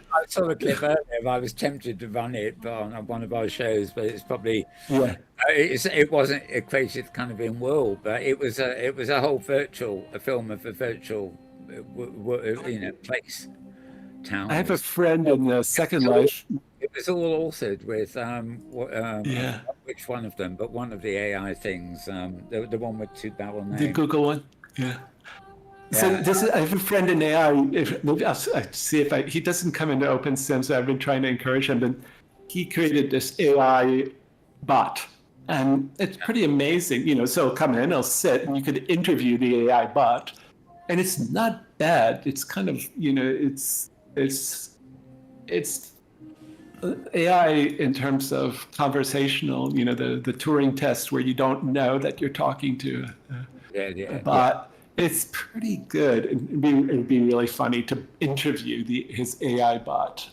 [SPEAKER 1] a clip earlier. I was tempted to run it on one of our shows, but it's probably it wasn't equated kind of in world, but it was a whole a film of a virtual place, town.
[SPEAKER 3] I have a friend in the Second Life.
[SPEAKER 1] It was all authored with which one of them, but one of the AI things, the one with two barrel names.
[SPEAKER 3] The Google one, So I have a friend in AI. Maybe I'll see if he doesn't come into Opensim, so I've been trying to encourage him. But he created this AI bot, and it's pretty amazing. So I'll come in, I'll sit, and you could interview the AI bot, and it's not bad. It's kind of it's AI in terms of conversational, the Turing test where you don't know that you're talking to a bot, it's pretty good. It'd be really funny to interview his AI bot.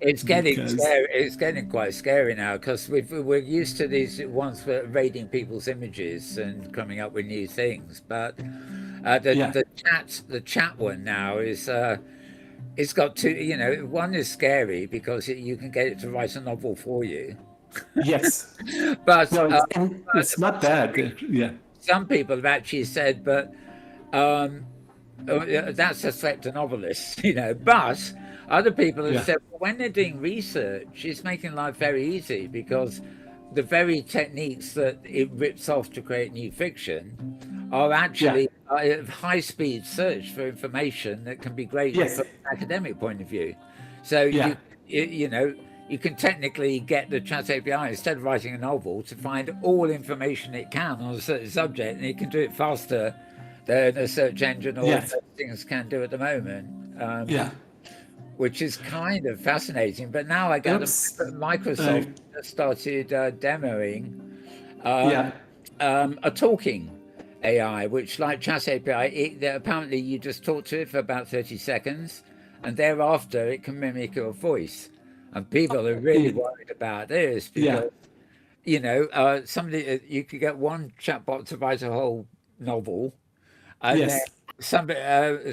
[SPEAKER 1] It's getting
[SPEAKER 3] Because
[SPEAKER 1] scary. It's getting quite scary now because we're used to these ones for rating people's images and coming up with new things. But
[SPEAKER 3] yeah,
[SPEAKER 1] the chat one now is it's got two. You know, one is scary because you can get it to write a novel for you.
[SPEAKER 3] yes,
[SPEAKER 1] But
[SPEAKER 3] no, it's not bad. Yeah,
[SPEAKER 1] some people have actually said, but um, that's a threat to novelists, you know. But other people have
[SPEAKER 3] yeah,
[SPEAKER 1] said, well, when they're doing research, it's making life very easy because the very techniques that it rips off to create new fiction are
[SPEAKER 3] yeah,
[SPEAKER 1] actually high-speed search for information that can be great
[SPEAKER 3] yes,
[SPEAKER 1] from an academic point of view. So
[SPEAKER 3] yeah,
[SPEAKER 1] you know, you can technically get the chat API instead of writing a novel to find all information it can on a certain subject, and it can do it faster than a search engine or
[SPEAKER 3] yes,
[SPEAKER 1] most things can do at the moment,
[SPEAKER 3] yeah.
[SPEAKER 1] which is kind of fascinating. But now I gather
[SPEAKER 3] Oops.
[SPEAKER 1] Microsoft has started demoing
[SPEAKER 3] Yeah,
[SPEAKER 1] a talking AI, which, like Chat API, apparently you just talk to it for about 30 seconds, and thereafter it can mimic your voice. And people are really worried about this
[SPEAKER 3] yeah,
[SPEAKER 1] because, you know, somebody you could get one chatbot to write a whole novel, and then
[SPEAKER 3] yes,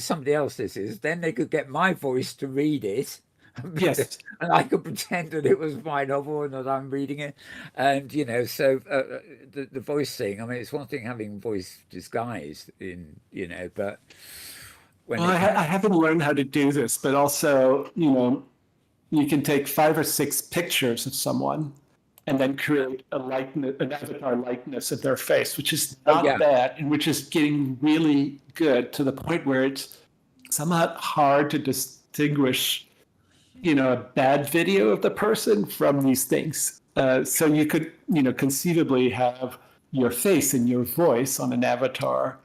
[SPEAKER 1] somebody else this is, then they could get my voice to read it,
[SPEAKER 3] yes.
[SPEAKER 1] and I could pretend that it was my novel and that I'm reading it, and you know, so the voice thing. I mean, it's one thing having voice disguised in, you know, but when
[SPEAKER 3] Well,
[SPEAKER 1] it comes,
[SPEAKER 3] I haven't learned how to do this, but also, you can take 5 or 6 pictures of someone and then create an avatar likeness of their face, which is
[SPEAKER 1] oh
[SPEAKER 3] not
[SPEAKER 1] yeah,
[SPEAKER 3] bad and which is getting really good to the point where it's somewhat hard to distinguish, a bad video of the person from these things. So you could, conceivably have your face and your voice on an avatar,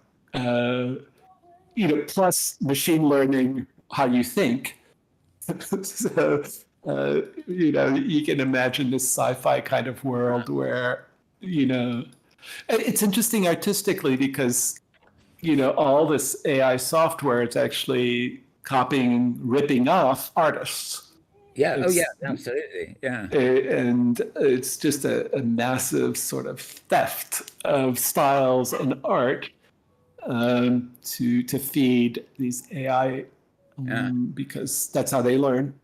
[SPEAKER 3] plus machine learning how you think. So, you can imagine this sci-fi kind of world where, it's interesting artistically because, all this AI software is actually copying and ripping off artists.
[SPEAKER 1] yeah, oh yeah,
[SPEAKER 3] It's
[SPEAKER 1] absolutely, yeah.
[SPEAKER 3] and it's just a massive sort of theft of styles and art, to feed these AI,
[SPEAKER 1] Yeah.
[SPEAKER 3] because that's how they learn.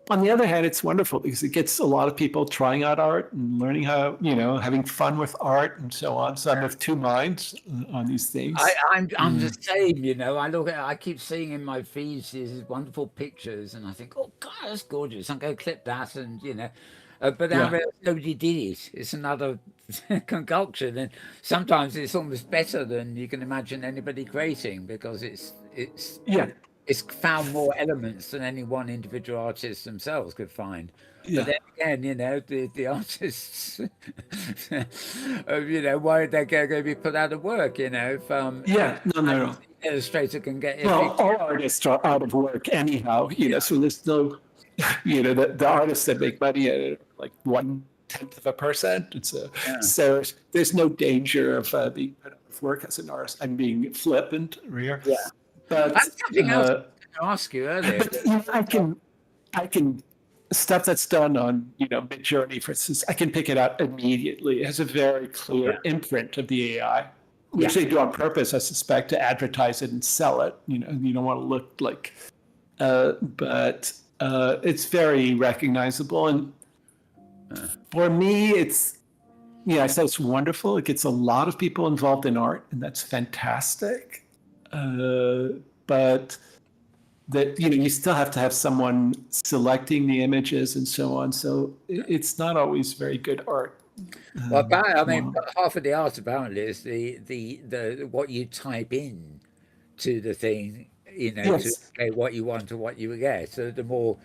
[SPEAKER 3] On the other hand, it's wonderful because it gets a lot of people trying out art and learning how, having fun with art and so on. So I'm of two minds on these things.
[SPEAKER 1] I'm the same, you know. I keep seeing in my feeds these wonderful pictures, and I think, oh God, that's gorgeous. I'm going to clip that, and you know, but then I
[SPEAKER 3] Yeah,
[SPEAKER 1] realize nobody did it. It's another concoction, and sometimes it's almost better than you can imagine anybody creating because
[SPEAKER 3] yeah,
[SPEAKER 1] it's found more elements than any one individual artist themselves could find. But
[SPEAKER 3] yeah,
[SPEAKER 1] then again, you know, the artists, you know, worried they're going to be put out of work. You know, if
[SPEAKER 3] yeah. No, no, no.
[SPEAKER 1] illustrator can get if
[SPEAKER 3] Well,
[SPEAKER 1] it,
[SPEAKER 3] all artists are out of work anyhow, so there's no, the artists that make money at like 1/10%.
[SPEAKER 1] yeah,
[SPEAKER 3] So there's no danger of being put out of work as an artist. I'm being flippant here,
[SPEAKER 1] yeah.
[SPEAKER 3] but
[SPEAKER 1] That's something else I was going to ask you earlier.
[SPEAKER 3] but I can stuff that's done on Midjourney, for instance. I can pick it out immediately. It has a very clear
[SPEAKER 1] Yeah,
[SPEAKER 3] imprint of the AI, which
[SPEAKER 1] yeah,
[SPEAKER 3] they do on purpose, I suspect, to advertise it and sell it. You don't want to look like, but it's very recognizable. And for me, I said it's wonderful. It gets a lot of people involved in art, and that's fantastic. But that you still have to have someone selecting the images and so on. So it's not always very good art.
[SPEAKER 1] well, I mean,
[SPEAKER 3] Well,
[SPEAKER 1] half of the art apparently is the what you type in to the thing, you know, to
[SPEAKER 3] yes,
[SPEAKER 1] say what you want or what you get. So the more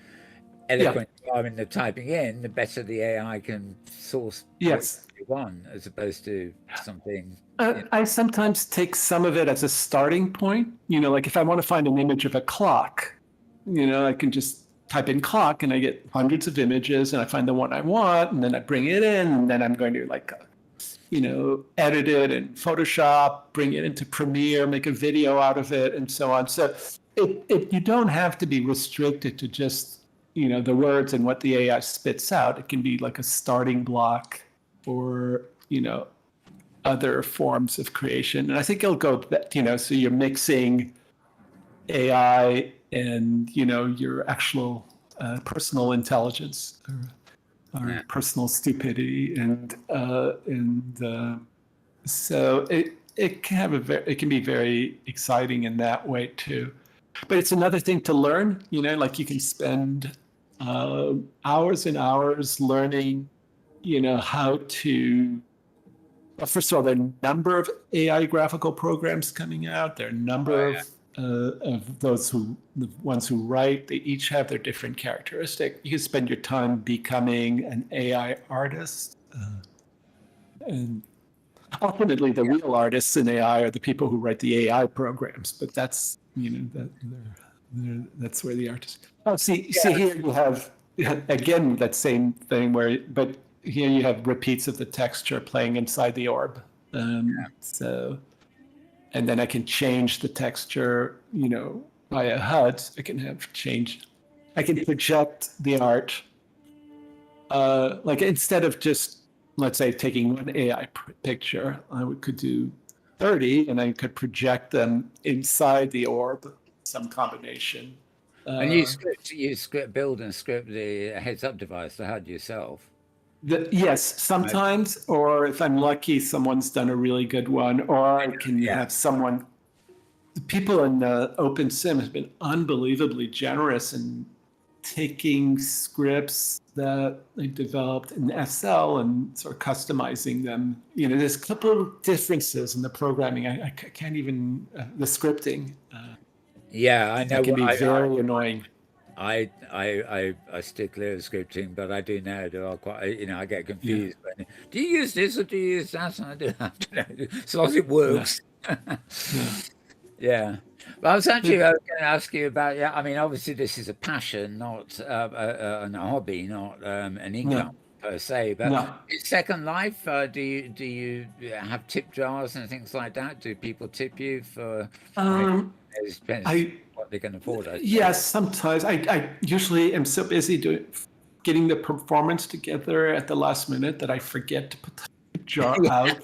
[SPEAKER 3] yeah,
[SPEAKER 1] eloquent you are in the typing in, the better the AI can source what
[SPEAKER 3] yes.
[SPEAKER 1] you want, as opposed to something.
[SPEAKER 3] I sometimes take some of it as a starting point. Like if I want to find an image of a clock, I can just type in clock and I get hundreds of images and I find the one I want and then I bring it in and then I'm going to like, edit it in Photoshop, bring it into Premiere, make a video out of it and so on. So you don't have to be restricted to just, the words and what the AI spits out. It can be like a starting block for, other forms of creation. And I think it'll go, so you're mixing AI and, your actual personal intelligence or personal stupidity. And so it can have it can be very exciting in that way too. But it's another thing to learn, like you can spend hours and hours learning, how to, well, first of all, there are a number of AI graphical programs coming out. There are a number of the ones who write. They each have their different characteristic. You can spend your time becoming an AI artist. And ultimately, the real artists in AI are the people who write the AI programs. But that's, that's where the artists. Oh, see here you have, again, that same thing but here you have repeats of the texture playing inside the orb. So, and then I can change the texture, via HUD. I can project the art. Like instead of just, let's say, taking one AI picture, could do 30 and I could project them inside the orb, some combination.
[SPEAKER 1] And you build and script the heads-up device, the HUD yourself.
[SPEAKER 3] Yes, sometimes, or if I'm lucky, someone's done a really good one, or I can have someone. The people in Opensim have been unbelievably generous in taking scripts that they developed in SL and sort of customizing them. There's a couple of differences in the programming. I can't even the scripting.
[SPEAKER 1] Yeah, I know.
[SPEAKER 3] That can be very annoying.
[SPEAKER 1] I stick clear of scripting, but I do know there are quite. I get confused. Yeah. Do you use this or do you use that? And I don't know. As long as it works. Yeah. Well, I was going to ask you about. Yeah, I mean, obviously, this is a passion, not a hobby, not an income per se. But Second Life, do you have tip jars and things like that? Do people tip you for? It depends what they can afford.
[SPEAKER 3] Yes, sometimes. I usually am so busy getting the performance together at the last minute that I forget to put the jar out.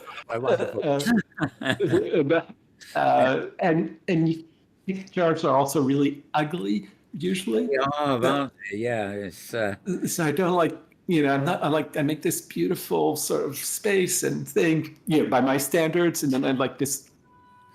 [SPEAKER 3] And jars are also really ugly usually.
[SPEAKER 1] They are, aren't they? Yeah, it's.
[SPEAKER 3] So I don't like. I make this beautiful sort of space and thing, by my standards, and then I like this.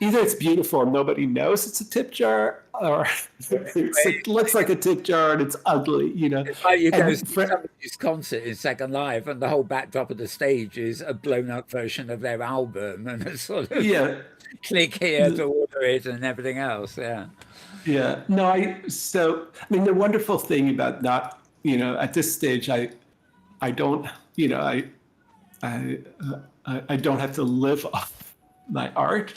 [SPEAKER 3] Either it's beautiful and nobody knows it's a tip jar, or it looks like a tip jar and it's ugly,
[SPEAKER 1] It's like you go to somebody's concert in Second Life and the whole backdrop of the stage is a blown-up version of their album, and it's sort of click here to order it and everything else. Yeah.
[SPEAKER 3] Yeah. No, the wonderful thing about not, at this stage, I don't, I don't have to live off my art.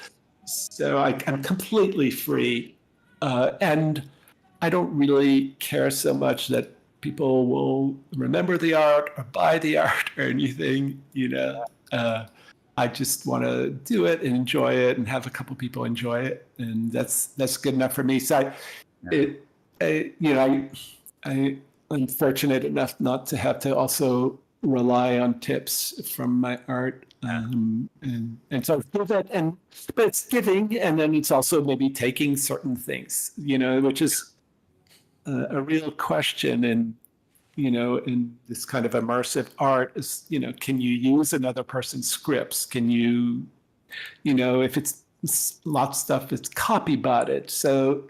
[SPEAKER 3] So I'm completely free. And I don't really care so much that people will remember the art or buy the art or anything, I just want to do it and enjoy it and have a couple people enjoy it. And that's good enough for me. So I'm fortunate enough not to have to also rely on tips from my art. And so but it's giving, and then it's also maybe taking certain things, which is a real question in this kind of immersive art is, can you use another person's scripts? Can you, if it's lots of stuff, it's copybotted. So,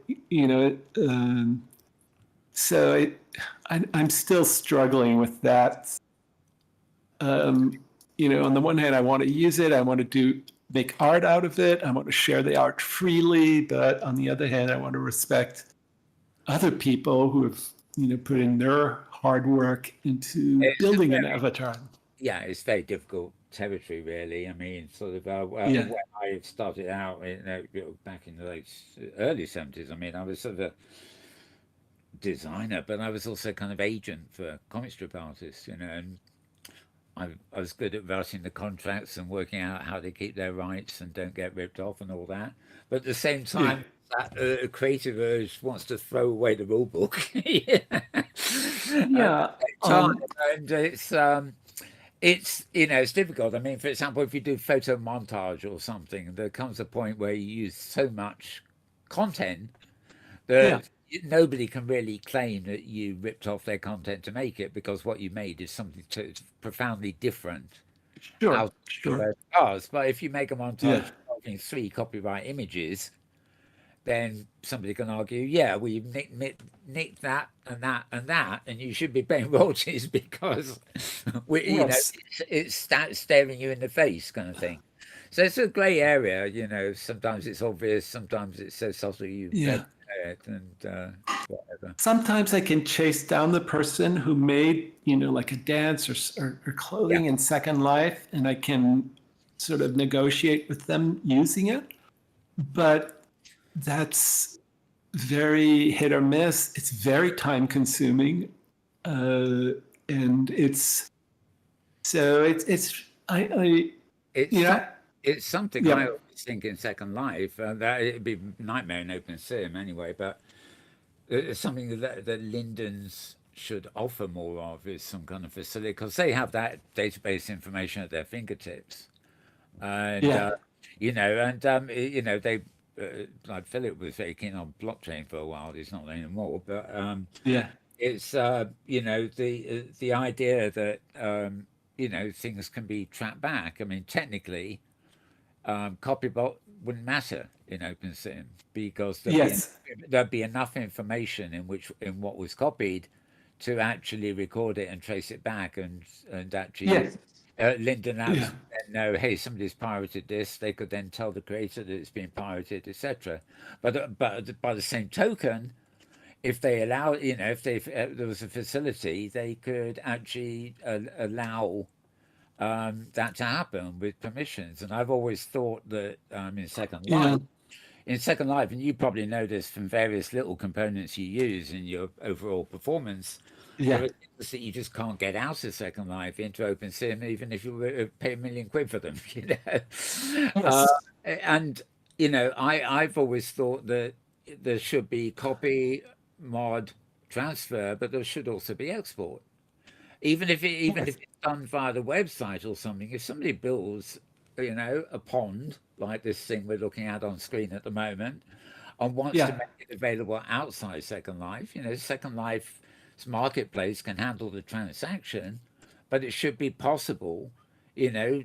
[SPEAKER 3] I'm still struggling with that. On the one hand, I want to use it. I want to make art out of it. I want to share the art freely. But on the other hand, I want to respect other people who have, put in their hard work into building an avatar.
[SPEAKER 1] Yeah, it's very difficult territory, really. I mean, sort of when I started out back in the early 70s, I mean, I was sort of designer, but I was also kind of agent for comic strip artists, you know, and I was good at writing the contracts and working out how they keep their rights and don't get ripped off and all that. But at the same
[SPEAKER 3] Yeah.
[SPEAKER 1] time, that creative urge wants to throw away the rule book. Yeah. At the
[SPEAKER 3] Yeah.
[SPEAKER 1] same time, and it's you know it's difficult. I mean, for example, if you do photo montage or something, there comes a point where you use so much content
[SPEAKER 3] Yeah.
[SPEAKER 1] that nobody can really claim that you ripped off their content to make it because what you made is something profoundly different
[SPEAKER 3] Sure.
[SPEAKER 1] out of
[SPEAKER 3] Sure.
[SPEAKER 1] those cars. But if you make a
[SPEAKER 3] Yeah.
[SPEAKER 1] montage involving 3 copyright images, then somebody can argue, yeah, well, you've nicked that and that and that, and you should be paying royalties because you know
[SPEAKER 3] Yes.
[SPEAKER 1] it's staring you in the face, kind of thing. So it's a grey area, you know. Sometimes it's obvious, sometimes it's so subtle you barely
[SPEAKER 3] Yeah.
[SPEAKER 1] know it, and whatever.
[SPEAKER 3] Sometimes I can chase down the person who made, like a dance or
[SPEAKER 1] Yeah,
[SPEAKER 3] clothing in Second Life, and I can sort of negotiate with them using it. But that's very hit or miss. It's very time consuming. And I
[SPEAKER 1] it's
[SPEAKER 3] you
[SPEAKER 1] some,
[SPEAKER 3] know,
[SPEAKER 1] it's something I
[SPEAKER 3] yeah,
[SPEAKER 1] always think in Second Life that it'd be nightmare in Open Sim anyway, but it's something that Linden's should offer more of is some kind of facility because they have that database information at their fingertips, and
[SPEAKER 3] yeah,
[SPEAKER 1] you know, and you know they like Philip was very keen on blockchain for a while. He's not anymore, but
[SPEAKER 3] yeah,
[SPEAKER 1] it's you know the idea that you know things can be tracked back. I mean, technically, copybot wouldn't matter in OpenSim because
[SPEAKER 3] yes,
[SPEAKER 1] there'd be enough information in what was copied to actually record it and trace it back and actually
[SPEAKER 3] yes,
[SPEAKER 1] Linden
[SPEAKER 3] yeah,
[SPEAKER 1] apps then know, hey, somebody's pirated this. They could then tell the creator that it's been pirated, etc. But by the same token, if they allow, you know, if there was a facility, they could actually allow that to happen with permissions. And I've always thought that
[SPEAKER 3] yeah,
[SPEAKER 1] in Second Life, and you probably know this from various little components you use in your overall performance, there
[SPEAKER 3] yeah,
[SPEAKER 1] are things that you just can't get out of Second Life into OpenSim, even if you pay £1 million for them, you know.
[SPEAKER 3] yes.
[SPEAKER 1] And you know, I've always thought that there should be copy, mod, transfer, but there should also be export even if
[SPEAKER 3] Yes.
[SPEAKER 1] it's done via the website or something. If somebody builds, you know, a pond like this thing we're looking at on screen at the moment, and wants to
[SPEAKER 3] Yeah.
[SPEAKER 1] make it available outside Second Life, you know, Second Life's marketplace can handle the transaction, but it should be possible. You know,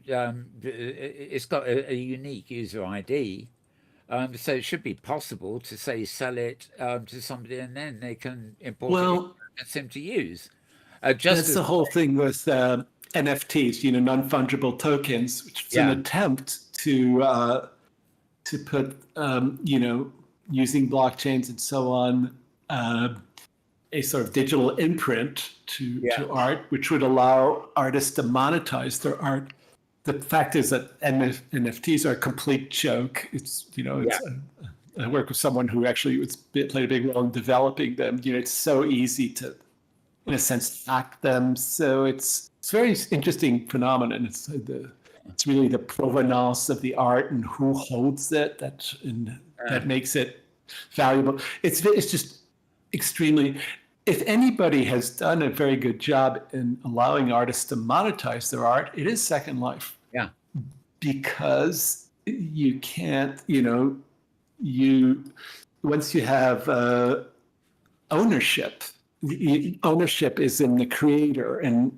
[SPEAKER 1] it's got a unique user ID. So it should be possible to say sell it to somebody and then they can import it
[SPEAKER 3] Well,
[SPEAKER 1] and sim to use. Just
[SPEAKER 3] that's
[SPEAKER 1] as
[SPEAKER 3] the whole thing with NFTs, non-fungible tokens, which is an
[SPEAKER 1] yeah,
[SPEAKER 3] attempt to put, using blockchains and so on, a sort of digital imprint
[SPEAKER 1] yeah,
[SPEAKER 3] to art, which would allow artists to monetize their art. The fact is that NFTs are a complete joke.
[SPEAKER 1] yeah,
[SPEAKER 3] I work with someone who actually played a big role in developing them. It's so easy to, in a sense, hack them. So it's very interesting phenomenon. It's really the provenance of the art and who holds it that makes it valuable. It's just extremely. If anybody has done a very good job in allowing artists to monetize their art, it is Second Life,
[SPEAKER 1] yeah,
[SPEAKER 3] because you can't, you once you have ownership, ownership is in the creator, and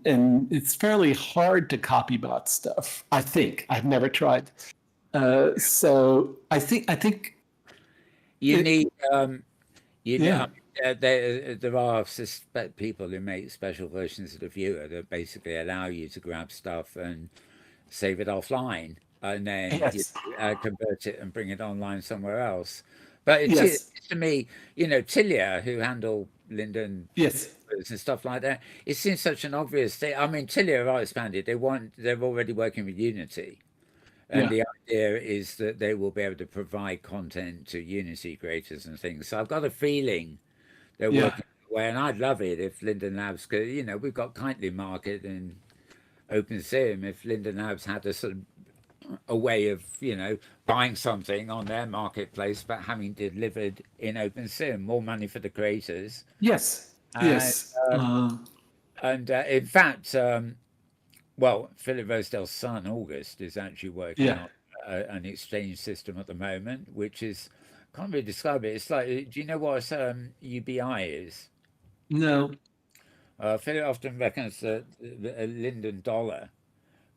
[SPEAKER 3] it's fairly hard to copy bot stuff. I think I've never tried, so I think
[SPEAKER 1] you
[SPEAKER 3] it,
[SPEAKER 1] need you know,
[SPEAKER 3] yeah,
[SPEAKER 1] there are suspect people who make special versions of the viewer that basically allow you to grab stuff and save it offline and then
[SPEAKER 3] yes,
[SPEAKER 1] convert it and bring it online somewhere else. But
[SPEAKER 3] yes,
[SPEAKER 1] it's to me, you know, Tilia, who handle Linden
[SPEAKER 3] yes,
[SPEAKER 1] and stuff like that, it seems such an obvious thing. I mean, Tilia are expanded. They're already working with Unity. And
[SPEAKER 3] yeah,
[SPEAKER 1] the idea is that they will be able to provide content to Unity creators and things. So I've got a feeling they're
[SPEAKER 3] yeah,
[SPEAKER 1] working way, and I'd love it if Linden Labs could. We've got Kindly Market and OpenSim. If Linden Labs had a sort of a way of buying something on their marketplace but having delivered in OpenSim, more money for the creators.
[SPEAKER 3] Yes.
[SPEAKER 1] And,
[SPEAKER 3] Yes.
[SPEAKER 1] in fact, well, Philip Rosedale's son, August, is actually working
[SPEAKER 3] Yeah.
[SPEAKER 1] on an exchange system at the moment, which is, can't really describe it. It's like, do you know what UBI is?
[SPEAKER 3] No.
[SPEAKER 1] Philip often reckons that a Linden dollar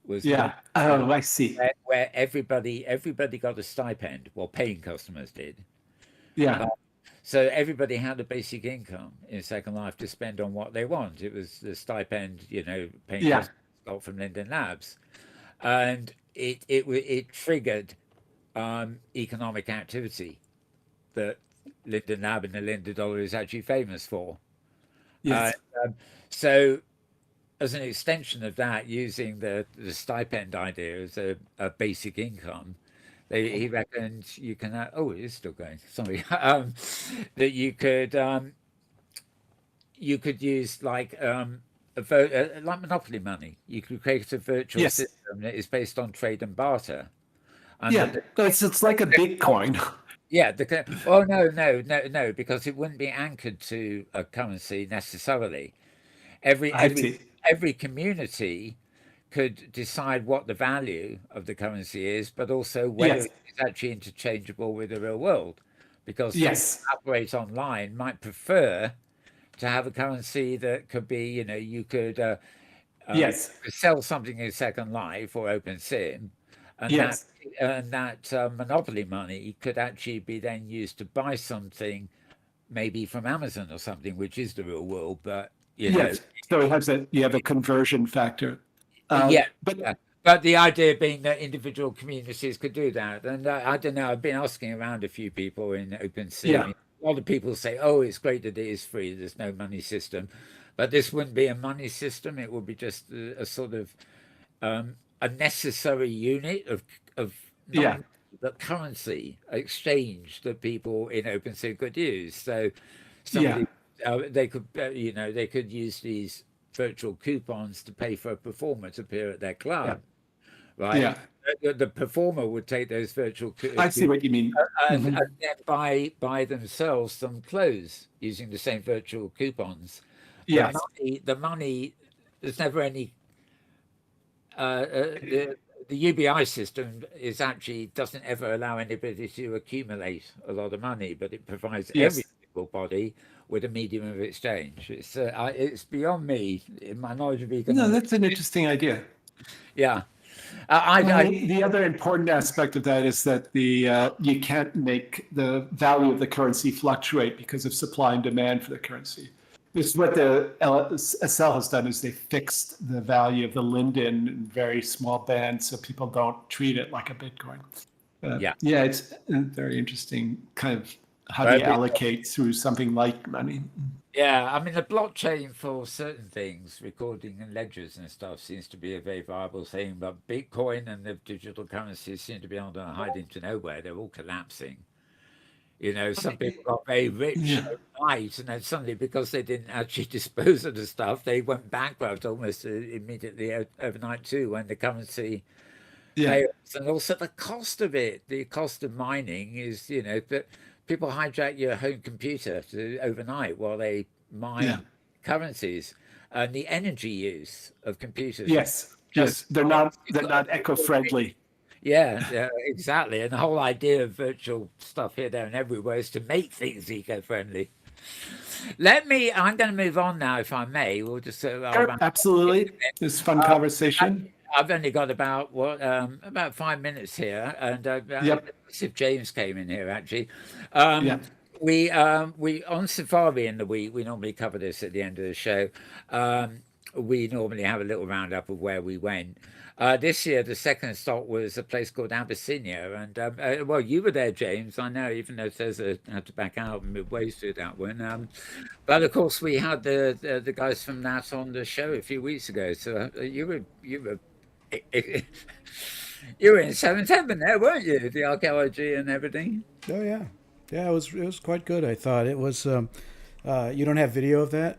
[SPEAKER 1] was
[SPEAKER 3] Yeah. Oh, I see.
[SPEAKER 1] where everybody got a stipend. Well, paying customers did.
[SPEAKER 3] Yeah.
[SPEAKER 1] So everybody had a basic income in Second Life to spend on what they want. It was the stipend, paying
[SPEAKER 3] Yeah.
[SPEAKER 1] customers got from Linden Labs, and it triggered economic activity that Linden Lab and the Linden dollar is actually famous for.
[SPEAKER 3] Yes.
[SPEAKER 1] So, as an extension of that, using the stipend idea as a basic income, he reckons you can. Oh, it is still going. Sorry, that you could use like like Monopoly money. You could create a virtual
[SPEAKER 3] Yes.
[SPEAKER 1] system that is based on trade and barter. And
[SPEAKER 3] Yeah. It's like a Bitcoin.
[SPEAKER 1] yeah. Oh no, because it wouldn't be anchored to a currency necessarily. Every community could decide what the value of the currency is, but also whether
[SPEAKER 3] Yes.
[SPEAKER 1] it's actually interchangeable with the real world. Because some
[SPEAKER 3] Yes.
[SPEAKER 1] people who operate online might prefer to have a currency that could be, you could
[SPEAKER 3] Yes.
[SPEAKER 1] sell something in Second Life or OpenSim, and
[SPEAKER 3] Yes.
[SPEAKER 1] that monopoly money could actually be then used to buy something, maybe from Amazon or something, which is the real world, but
[SPEAKER 3] Yes. So it has you have a conversion factor.
[SPEAKER 1] yeah,
[SPEAKER 3] But
[SPEAKER 1] yeah. But the idea being that individual communities could do that, and I don't know. I've been asking around a few people in OpenSea.
[SPEAKER 3] Yeah.
[SPEAKER 1] A lot of people say, "Oh, it's great that it is free. There's no money system," but this wouldn't be a money system. It would be just a sort of a necessary unit of
[SPEAKER 3] Yeah.
[SPEAKER 1] the currency exchange that people in OpenSea could use. So
[SPEAKER 3] Yeah.
[SPEAKER 1] somebody they could they could use these virtual coupons to pay for a performer to appear at their club, right?
[SPEAKER 3] Yeah.
[SPEAKER 1] The performer would take those virtual
[SPEAKER 3] I see what you mean.
[SPEAKER 1] and then buy themselves some clothes using the same virtual coupons.
[SPEAKER 3] Yes.
[SPEAKER 1] The money, there's never any. The UBI system is actually doesn't ever allow anybody to accumulate a lot of money, but it provides
[SPEAKER 3] Yes.
[SPEAKER 1] every single body with a medium of exchange. It's beyond me in my knowledge of
[SPEAKER 3] No,
[SPEAKER 1] economics.
[SPEAKER 3] that's an interesting idea.
[SPEAKER 1] Yeah,
[SPEAKER 3] The other important aspect of that is that you can't make the value of the currency fluctuate because of supply and demand for the currency. This is what the SL has done is they fixed the value of the Linden in very small bands so people don't treat it like a Bitcoin. Yeah, it's very interesting kind of how do you allocate through something like money.
[SPEAKER 1] Yeah, I mean, the blockchain for certain things, recording and ledgers and stuff, seems to be a very viable thing. But Bitcoin and the digital currencies seem to be on a hide into nowhere. They're all collapsing. Some people got very rich overnight, and then suddenly, because they didn't actually dispose of the stuff, they went bankrupt almost immediately overnight too, when the currency fails. And also the cost of it, the cost of mining is, that people hijack your home computer overnight while they mine currencies, and the energy use of computers.
[SPEAKER 3] Yes, they're not eco-friendly.
[SPEAKER 1] Yeah, exactly. And the whole idea of virtual stuff here, there, and everywhere is to make things eco-friendly. I'm going to move on now, if I may. We'll just
[SPEAKER 3] absolutely. This fun conversation.
[SPEAKER 1] I've only got about 5 minutes here, and if James came in here actually. We on Safari in the week. We normally cover this at the end of the show. We normally have a little roundup of where we went. This year, the second stop was a place called Abyssinia, and well, you were there, James. I know, even though Thirza had to back out midway through that one. But of course, we had the guys from that on the show a few weeks ago. So you were you were in Seventh Heaven there, weren't you? The archaeology and everything.
[SPEAKER 2] Oh yeah, it was quite good. I thought it was. You don't have video of that?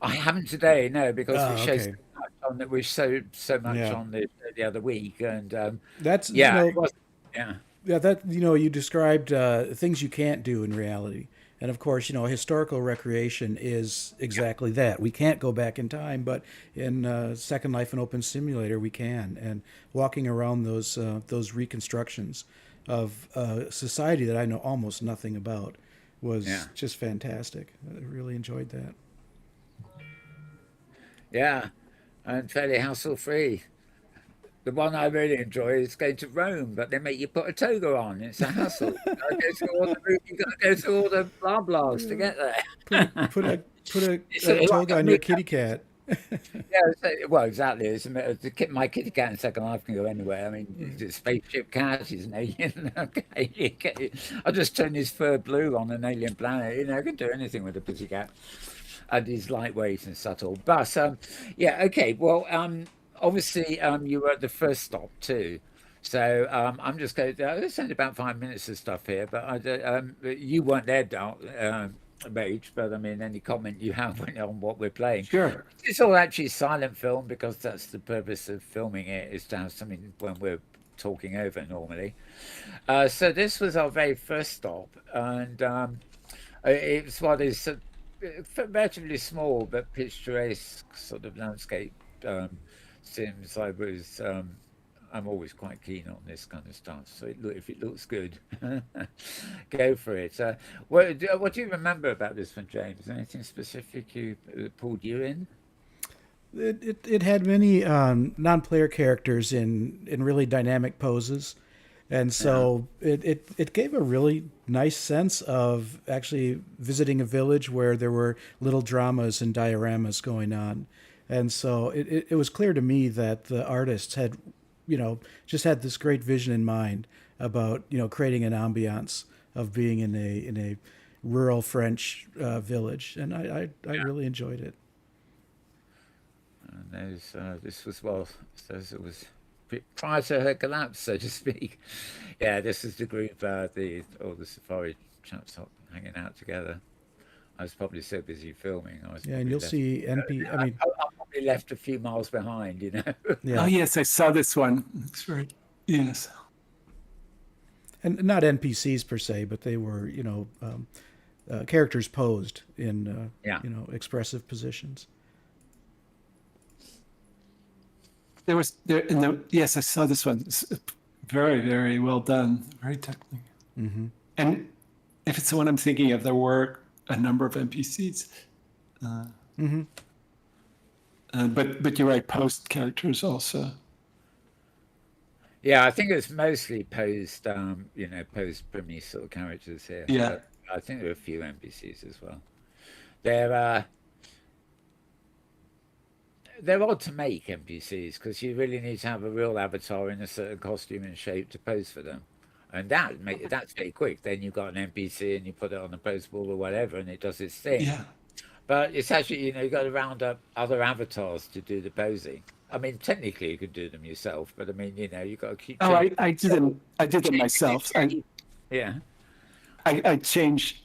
[SPEAKER 1] I haven't today, no, because we
[SPEAKER 2] Oh,
[SPEAKER 1] showed so
[SPEAKER 2] okay.
[SPEAKER 1] much on that. We showed so much
[SPEAKER 2] Yeah.
[SPEAKER 1] on the other week, and
[SPEAKER 2] That's,
[SPEAKER 1] yeah, it was. Yeah,
[SPEAKER 2] yeah, that, you described things you can't do in reality. And of course, historical recreation is exactly that. We can't go back in time, but in Second Life and Open Simulator, we can. And walking around those reconstructions of society that I know almost nothing about
[SPEAKER 1] yeah,
[SPEAKER 2] was just fantastic. I really enjoyed that.
[SPEAKER 1] yeah, and fairly hassle free. The one I really enjoy is going to Rome, but they make you put a toga on. It's a hassle. You got to go through all the blah blahs to get
[SPEAKER 2] Put a
[SPEAKER 1] there.
[SPEAKER 2] put a put
[SPEAKER 1] It's
[SPEAKER 2] a
[SPEAKER 1] like
[SPEAKER 2] toga
[SPEAKER 1] a
[SPEAKER 2] on your kitty cat.
[SPEAKER 1] yeah, well, exactly. My kitty cat in Second Life can go anywhere. I mean, it's a spaceship cat. He's an alien. Okay, I'll just turn his fur blue on an alien planet. I can do anything with a pussy cat. And he's lightweight and subtle. But yeah, okay. Well, obviously, you were at the first stop too. So I'm just going. There's only about 5 minutes of stuff here, but you weren't there, Rage. But I mean, any comment you have on what we're playing?
[SPEAKER 3] Sure.
[SPEAKER 1] It's all actually silent film because that's the purpose of filming it, is to have something when we're talking over normally. So this was our very first stop, and it was what is relatively small but picturesque sort of landscape. Sims. I'm always quite keen on this kind of stuff. So if it looks good, go for it. What do you remember about this one, James? Anything specific you pulled you in?
[SPEAKER 2] It had many non-player characters in really dynamic poses, and
[SPEAKER 1] Yeah,
[SPEAKER 2] so it gave a really nice sense of actually visiting a village where there were little dramas and dioramas going on. And so it was clear to me that the artists had, just had this great vision in mind about, creating an ambiance of being in a rural French village, and I
[SPEAKER 1] yeah.
[SPEAKER 2] really enjoyed it.
[SPEAKER 1] And this was well, says it was prior to her collapse, so to speak. Yeah, this is the group, all the Safari chaps hanging out together. I was probably so busy filming. I was
[SPEAKER 2] Yeah, and
[SPEAKER 1] probably
[SPEAKER 2] you'll
[SPEAKER 1] left.
[SPEAKER 2] see NP. I mean,
[SPEAKER 1] I probably left a few miles behind.
[SPEAKER 3] Oh,
[SPEAKER 2] yeah,
[SPEAKER 3] yes, I saw this one. It's very, yes.
[SPEAKER 2] and not NPCs per se, but they were, characters posed in,
[SPEAKER 1] Yeah.
[SPEAKER 2] expressive positions.
[SPEAKER 3] Yes, I saw this one. It's very, very well done. Very technical.
[SPEAKER 2] Hmm.
[SPEAKER 3] And if it's the one I'm thinking of, there were a number of NPCs.
[SPEAKER 2] Hmm.
[SPEAKER 3] But you're right, post characters also.
[SPEAKER 1] Yeah, I think it's mostly post premise sort of characters here,
[SPEAKER 3] Yeah.
[SPEAKER 1] but I think there are a few NPCs as well. They're they're odd to make NPCs because you really need to have a real avatar in a certain costume and shape to pose for them, and that's pretty quick. Then you've got an NPC and you put it on a pose ball or whatever, and it does its thing.
[SPEAKER 3] Yeah.
[SPEAKER 1] But it's actually, you've got to round up other avatars to do the posing. I mean, technically you could do them yourself, but I mean, you've got to keep
[SPEAKER 3] Oh,
[SPEAKER 1] changing.
[SPEAKER 3] I did them
[SPEAKER 1] changing
[SPEAKER 3] myself.
[SPEAKER 1] it. Yeah,
[SPEAKER 3] I changed,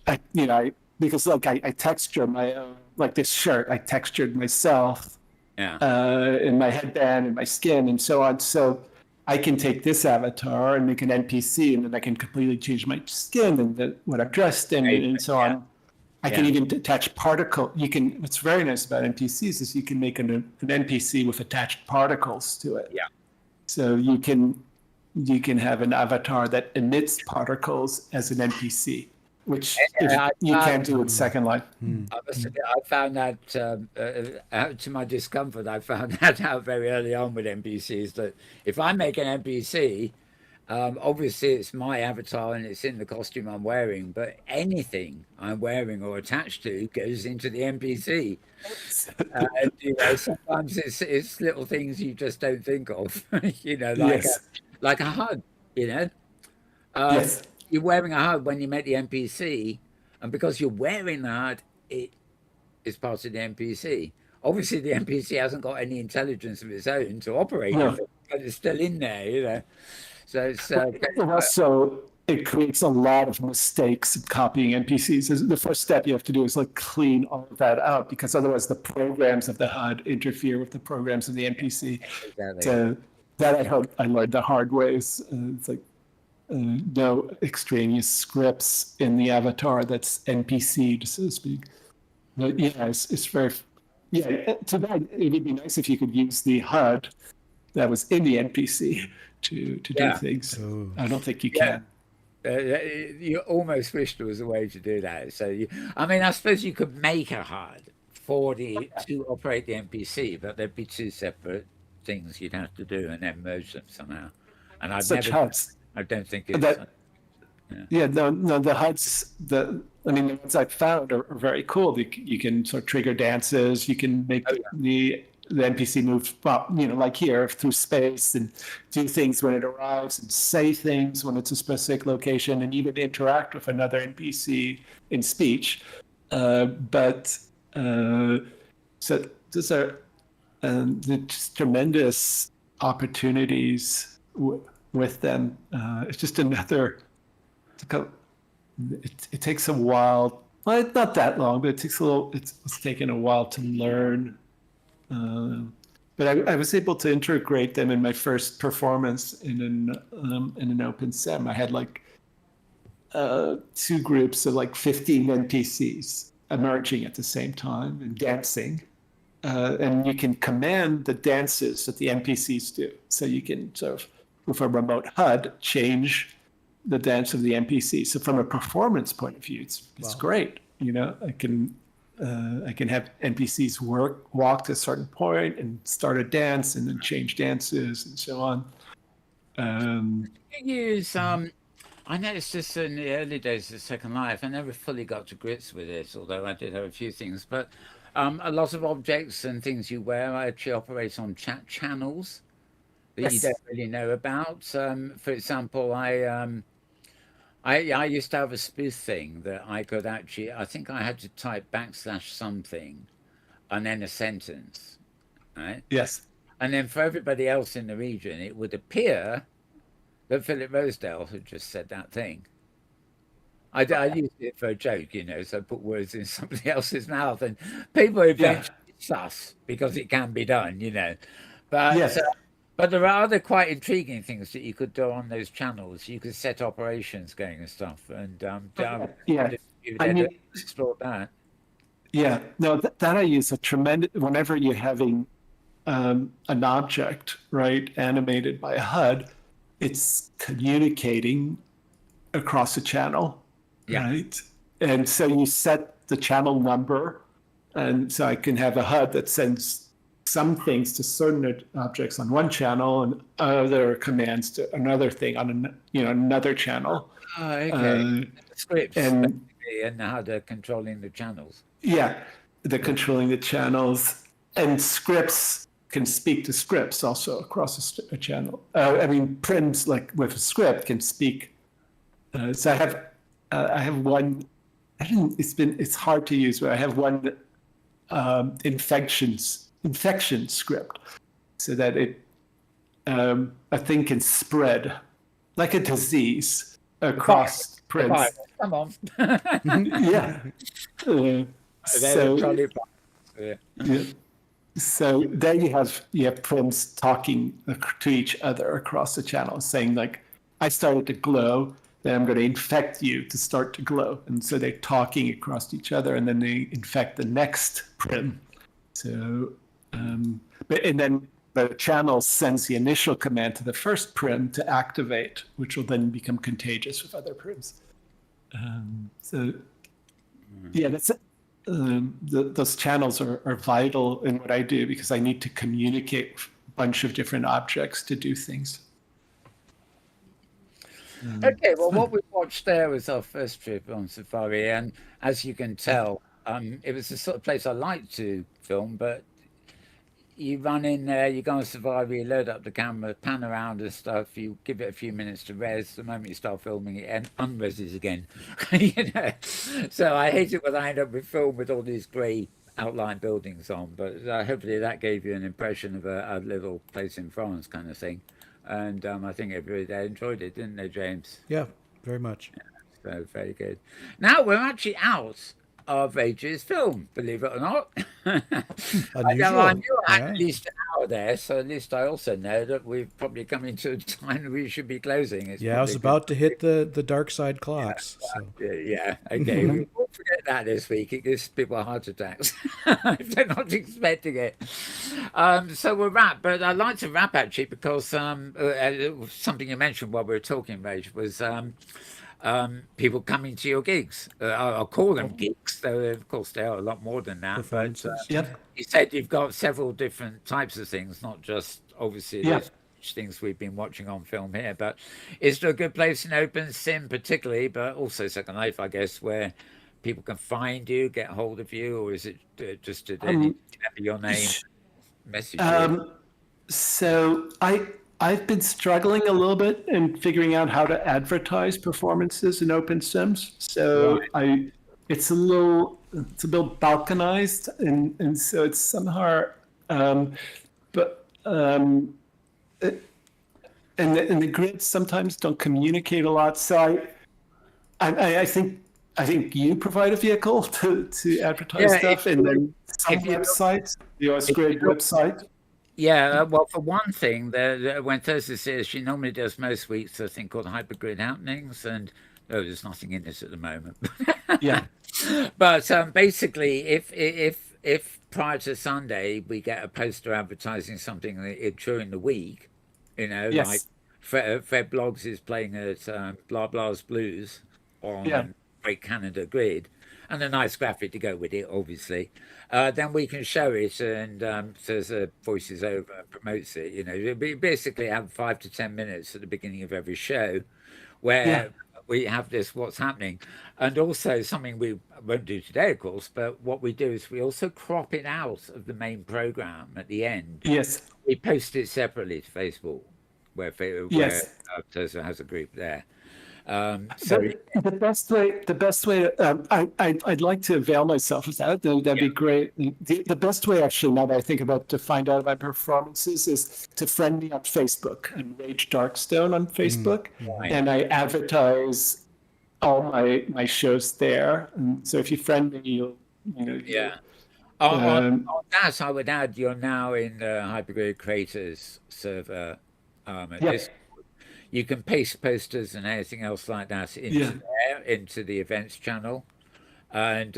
[SPEAKER 3] because like I texture my like this shirt, I textured myself
[SPEAKER 1] yeah,
[SPEAKER 3] in my headband and my skin and so on. So I can take this avatar and make an NPC, and then I can completely change my skin and what I'm dressed in and so
[SPEAKER 1] yeah,
[SPEAKER 3] on. I can
[SPEAKER 1] yeah,
[SPEAKER 3] even attach particle. What's very nice about NPCs is you can make an NPC with attached particles to it.
[SPEAKER 1] yeah.
[SPEAKER 3] So you can have an avatar that emits particles as an NPC, which you can't do with Second Life.
[SPEAKER 1] I must admit, I found that to my discomfort, I found that out very early on with NPCs that if I make an NPC, obviously it's my avatar and it's in the costume I'm wearing, but anything I'm wearing or attached to goes into the NPC. Sometimes it's little things you just don't think of,
[SPEAKER 3] Yes.
[SPEAKER 1] like a hug, you know. Um,
[SPEAKER 3] Yes.
[SPEAKER 1] you're wearing a hug when you met the NPC, and because you're wearing the hug, it is part of the NPC. Obviously, the NPC hasn't got any intelligence of its own to operate
[SPEAKER 3] No.
[SPEAKER 1] with it, but it's still in there. So it's
[SPEAKER 3] And also, it creates a lot of mistakes in copying NPCs. The first step you have to do is like clean all of that out, because otherwise the programs of the HUD interfere with the programs of the NPC.
[SPEAKER 1] Exactly.
[SPEAKER 3] So that I learned the hard ways. It's like no extraneous scripts in the avatar that's NPC'd, so to speak. But yeah, it's very, yeah, to that, it would be nice if you could use the HUD that was in the NPC to do things.
[SPEAKER 2] Oh.
[SPEAKER 3] I don't think you can.
[SPEAKER 1] You almost wish there was a way to do that. So, I mean, I suppose you could make a HUD to operate the NPC, but there'd be two separate things you'd have to do and then merge them somehow. And I don't think it's.
[SPEAKER 3] No, the HUDs, the ones I've found are very cool. You can sort of trigger dances. You can make the NPC move, like here through space, and do things when it arrives, and say things when it's a specific location, and even interact with another NPC in speech. So those are just tremendous opportunities with them. It's just another. It takes a while. Well, it's not that long, but it's taken a while to learn. But I was able to integrate them in my first performance in an Opensim. I had like two groups of like 15 NPCs emerging at the same time and dancing. And you can command the dances that the NPCs do. So you can sort of, with a remote HUD, change the dance of the NPC. So from a performance point of view, it's great. I can have NPCs walk to a certain point and start a dance and then change dances and so on.
[SPEAKER 1] I noticed this in the early days of Second Life. I never fully got to grips with this, although I did have a few things. But a lot of objects and things you wear actually operate on chat channels that you don't really know about. For example, I used to have a spoof thing that I could actually, I think I had to type / something and then a sentence, right?
[SPEAKER 3] Yes.
[SPEAKER 1] And then for everybody else in the region, it would appear that Philip Rosedale had just said that thing. I used it for a joke, so I put words in somebody else's mouth, and people eventually sus because it can be done, But
[SPEAKER 3] yes.
[SPEAKER 1] But there are other quite intriguing things that you could do on those channels. You could set operations going and stuff, and explore that.
[SPEAKER 3] Yeah, no, that I use a tremendous. Whenever you're having an object, right, animated by a HUD, it's communicating across a channel, right? And so you set the channel number, and so I can have a HUD that sends some things to certain objects on one channel and other commands to another thing on another channel.
[SPEAKER 1] Oh, okay. Scripts and how they're controlling the channels.
[SPEAKER 3] Yeah, they're controlling the channels, and scripts can speak to scripts also across a channel. Prims, like with a script, can speak. So I have one. It's hard to use, but I have one infection script, so that a thing can spread like a disease across Prims.
[SPEAKER 1] Come on.
[SPEAKER 3] Yeah. So there you have Prims talking to each other across the channel, saying like, I started to glow, then I'm going to infect you to start to glow. And so they're talking across each other, and then they infect the next Prim. So, and then the channel sends the initial command to the first Prim to activate, which will then become contagious with other Prims. That's it. Those channels are vital in what I do, because I need to communicate with a bunch of different objects to do things.
[SPEAKER 1] Okay, well, what we watched there was our first trip on safari, and as you can tell, it was the sort of place I like to film, but you run in there, you go on safari, you load up the camera, pan around and stuff, you give it a few minutes to res. The moment you start filming it, and unreses again. So I hate it when I end up with film with all these grey outline buildings on, but hopefully that gave you an impression of a little place in France kind of thing. And I think everybody there enjoyed it, didn't they, James?
[SPEAKER 2] Yeah, very much.
[SPEAKER 1] So very good. Now we're actually out of Rage's film, believe it or not. I
[SPEAKER 2] Unusual.
[SPEAKER 1] knew I had at
[SPEAKER 2] Yeah.
[SPEAKER 1] least an hour there, so at least I also know that we've probably come into a time we should be closing. It's
[SPEAKER 2] Yeah, I was
[SPEAKER 1] probably good.
[SPEAKER 2] about to hit the dark side clocks. So
[SPEAKER 1] Yeah, okay. We won't forget that this week. It gives people heart attacks if they're not expecting it. So we'll wrap, but I'd like to wrap actually because something you mentioned while we were talking, Rage, was people coming to your gigs. I'll call them gigs, though of course they are a lot more than that. But
[SPEAKER 2] performances.
[SPEAKER 3] Yep.
[SPEAKER 1] you said you've got several different types of things, not just obviously
[SPEAKER 3] Yeah.
[SPEAKER 1] those things we've been watching on film here. But is there a good place in Opensim particularly, but also Second Life, I guess, where people can find you, get hold of you, or is it just to remember your name, message you?
[SPEAKER 3] So I've been struggling a little bit in figuring out how to advertise performances in Open Sims. So
[SPEAKER 1] Right.
[SPEAKER 3] it's a little balkanized, and so it's somehow but and the grids sometimes don't communicate a lot. So I think you provide a vehicle to advertise
[SPEAKER 1] Yeah,
[SPEAKER 3] stuff, and then some
[SPEAKER 1] if you look,
[SPEAKER 3] websites, the OS
[SPEAKER 1] if you
[SPEAKER 3] Grid
[SPEAKER 1] look
[SPEAKER 3] website.
[SPEAKER 1] Yeah, well, for one thing, when Thirza says she normally does most weeks a thing called Hypergrid Happenings, and there's nothing in this at the moment.
[SPEAKER 3] Yeah.
[SPEAKER 1] But basically, if prior to Sunday we get a poster advertising something during the week, like
[SPEAKER 3] Yes.
[SPEAKER 1] Fred Blogs is playing at Blah Blah's Blues
[SPEAKER 3] Yeah.
[SPEAKER 1] on Great Canada Grid, and a nice graphic to go with it, obviously. Then we can show it, and Thirza voices over and promotes it. We basically have 5 to 10 minutes at the beginning of every show
[SPEAKER 3] Yeah.
[SPEAKER 1] where we have this what's happening, and also something we won't do today, of course. But what we do is we also crop it out of the main program at the end.
[SPEAKER 3] Yes.
[SPEAKER 1] We post it separately to Facebook, where
[SPEAKER 3] Yes.
[SPEAKER 1] Thirza has a group there.
[SPEAKER 3] The best way, I'd like to avail myself of that. That'd be great. The best way, actually, now that I think about to find out about performances, is to friend me on Facebook. I'm Rage Darkstone on Facebook,
[SPEAKER 1] Right.
[SPEAKER 3] and I advertise all my shows there. And so if you friend me,
[SPEAKER 1] Yeah. On
[SPEAKER 3] um,
[SPEAKER 1] that, I would add you're now in the Hypergrid Creators server at
[SPEAKER 3] yeah,
[SPEAKER 1] this. You can paste posters and anything else like that
[SPEAKER 3] yeah,
[SPEAKER 1] into the events channel, and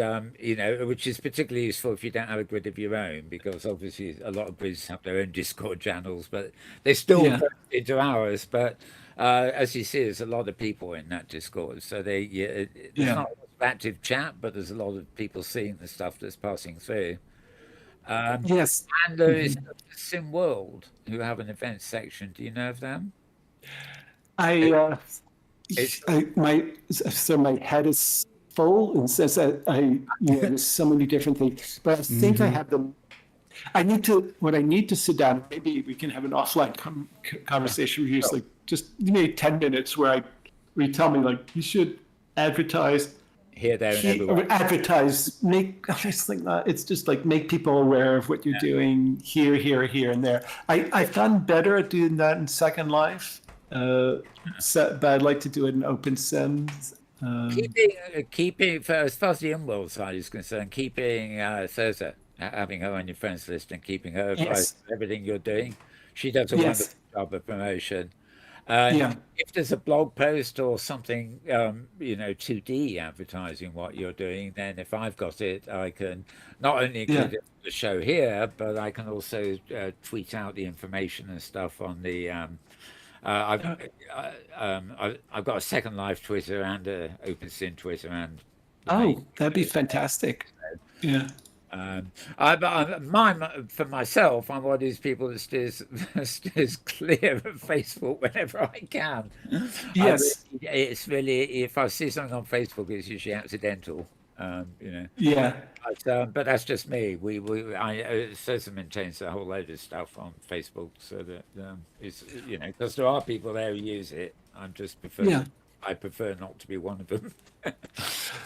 [SPEAKER 1] which is particularly useful if you don't have a grid of your own, because obviously a lot of grids have their own Discord channels, but they still
[SPEAKER 3] yeah,
[SPEAKER 1] go into ours. But as you see, there's a lot of people in that Discord, so there's
[SPEAKER 3] yeah.
[SPEAKER 1] not a lot of active chat, but there's a lot of people seeing the stuff that's passing through. Um,
[SPEAKER 3] Yes.
[SPEAKER 1] and there is
[SPEAKER 3] Mhm.
[SPEAKER 1] Sim World, who have an events section. Do you know of them?
[SPEAKER 3] I
[SPEAKER 1] It,
[SPEAKER 3] uh,
[SPEAKER 1] it's
[SPEAKER 3] my head is full and says that there's so many different things, but I think I have them. When I need to sit down, maybe we can have an offline conversation where you just like, just give me 10 minutes where you tell me like, you should advertise,
[SPEAKER 1] here, there, and everywhere.
[SPEAKER 3] it's like that. It's just like make people aware of what you're doing here, and there. I've gotten better at doing that in Second Life. But I'd like to do it in Open Sims.
[SPEAKER 1] Keeping for as far as the Inworld side is concerned, keeping Thirza, having her on your friends list and keeping her apprised
[SPEAKER 3] Yes.
[SPEAKER 1] of everything you're doing. She does a
[SPEAKER 3] Yes.
[SPEAKER 1] wonderful job of promotion. And
[SPEAKER 3] Yeah.
[SPEAKER 1] if there's a blog post or something, 2D advertising what you're doing, then if I've got it, I can not only
[SPEAKER 3] Yeah.
[SPEAKER 1] include it in the show here, but I can also tweet out the information and stuff on the. I've got a Second Life Twitter and a OpenSyn Twitter and.
[SPEAKER 3] That'd be fantastic. Yeah.
[SPEAKER 1] Mine for myself, I'm one of these people that steers clear of Facebook whenever I can.
[SPEAKER 3] Yes.
[SPEAKER 1] It's really, if I see something on Facebook, it's usually accidental.
[SPEAKER 3] Yeah.
[SPEAKER 1] But that's just me. Cesar maintains a whole load of stuff on Facebook, so that it's because there are people there who use it.
[SPEAKER 3] Yeah.
[SPEAKER 1] I prefer not to be one of them.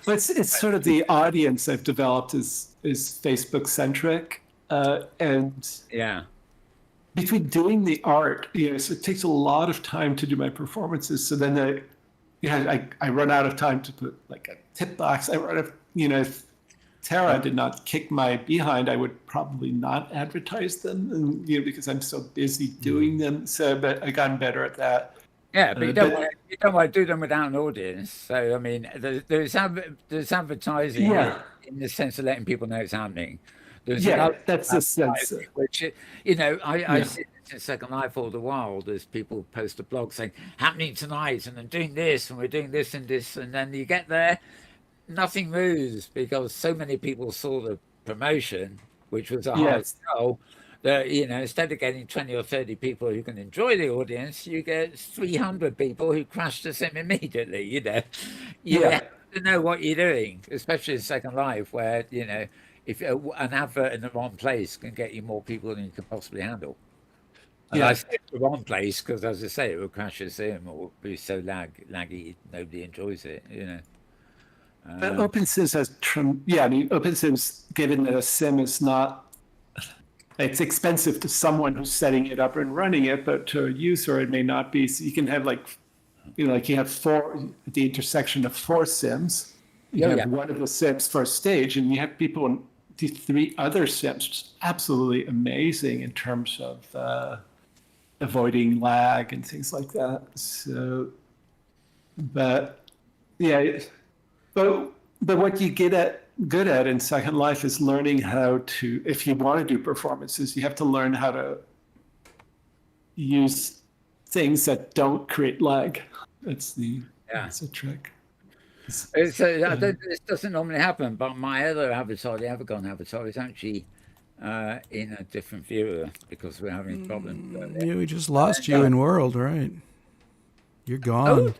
[SPEAKER 3] But it's sort of the audience I've developed is Facebook centric, and
[SPEAKER 1] Yeah.
[SPEAKER 3] between doing the art, so it takes a lot of time to do my performances. So then I run out of time to put like a tip box. I run out of, if Terra did not kick my behind, I would probably not advertise them, and, because I'm so busy doing them. So, but I gotten better at that.
[SPEAKER 1] Yeah, but you don't want to do them without an audience. So I mean, there's advertising in the sense of letting people know it's happening. There's
[SPEAKER 3] that's the sense.
[SPEAKER 1] Which I see this in Second Life all the while. There's people post a blog saying happening tonight, and I'm doing this, and we're doing this and this, and then you get there, nothing moves because so many people saw the promotion, which was a hard sell. That instead of getting 20 or 30 people who can enjoy the audience, you get 300 people who crash the sim immediately. You have to know what you're doing, especially in Second Life, where if an advert in the wrong place can get you more people than you can possibly handle. And I say the wrong place because, as I say, it will crash the sim or be so laggy nobody enjoys it.
[SPEAKER 3] But OpenSim's OpenSim's, given that a sim is not. It's expensive to someone who's setting it up and running it, but to a user, it may not be. So you can have you have four at the intersection of four sims. You have one of the sims for a stage, and you have people in the three other sims, which is absolutely amazing in terms of avoiding lag and things like that. So, but what you get good at in Second Life is learning how to, if you want to do performances, you have to learn how to use things that don't create lag. That's the trick.
[SPEAKER 1] This doesn't normally happen, but my other avatar, the Avagon avatar, is actually in a different viewer because we're having problems.
[SPEAKER 2] Yeah, we just lost you in World, right? You're gone.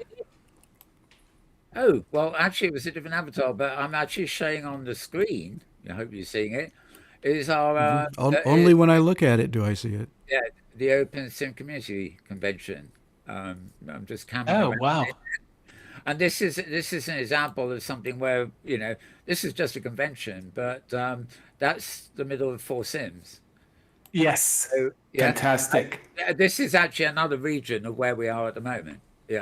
[SPEAKER 1] Oh, well, actually, it was a different avatar, but I'm actually showing on the screen. I hope you're seeing it. Is our
[SPEAKER 2] only when I look at it do I see it.
[SPEAKER 1] Yeah, the Opensim Community Convention. I'm just camming.
[SPEAKER 3] Oh, wow!
[SPEAKER 1] And this is an example of something where this is just a convention, but that's the middle of 4 sims.
[SPEAKER 3] Yes, so, fantastic.
[SPEAKER 1] This is actually another region of where we are at the moment. The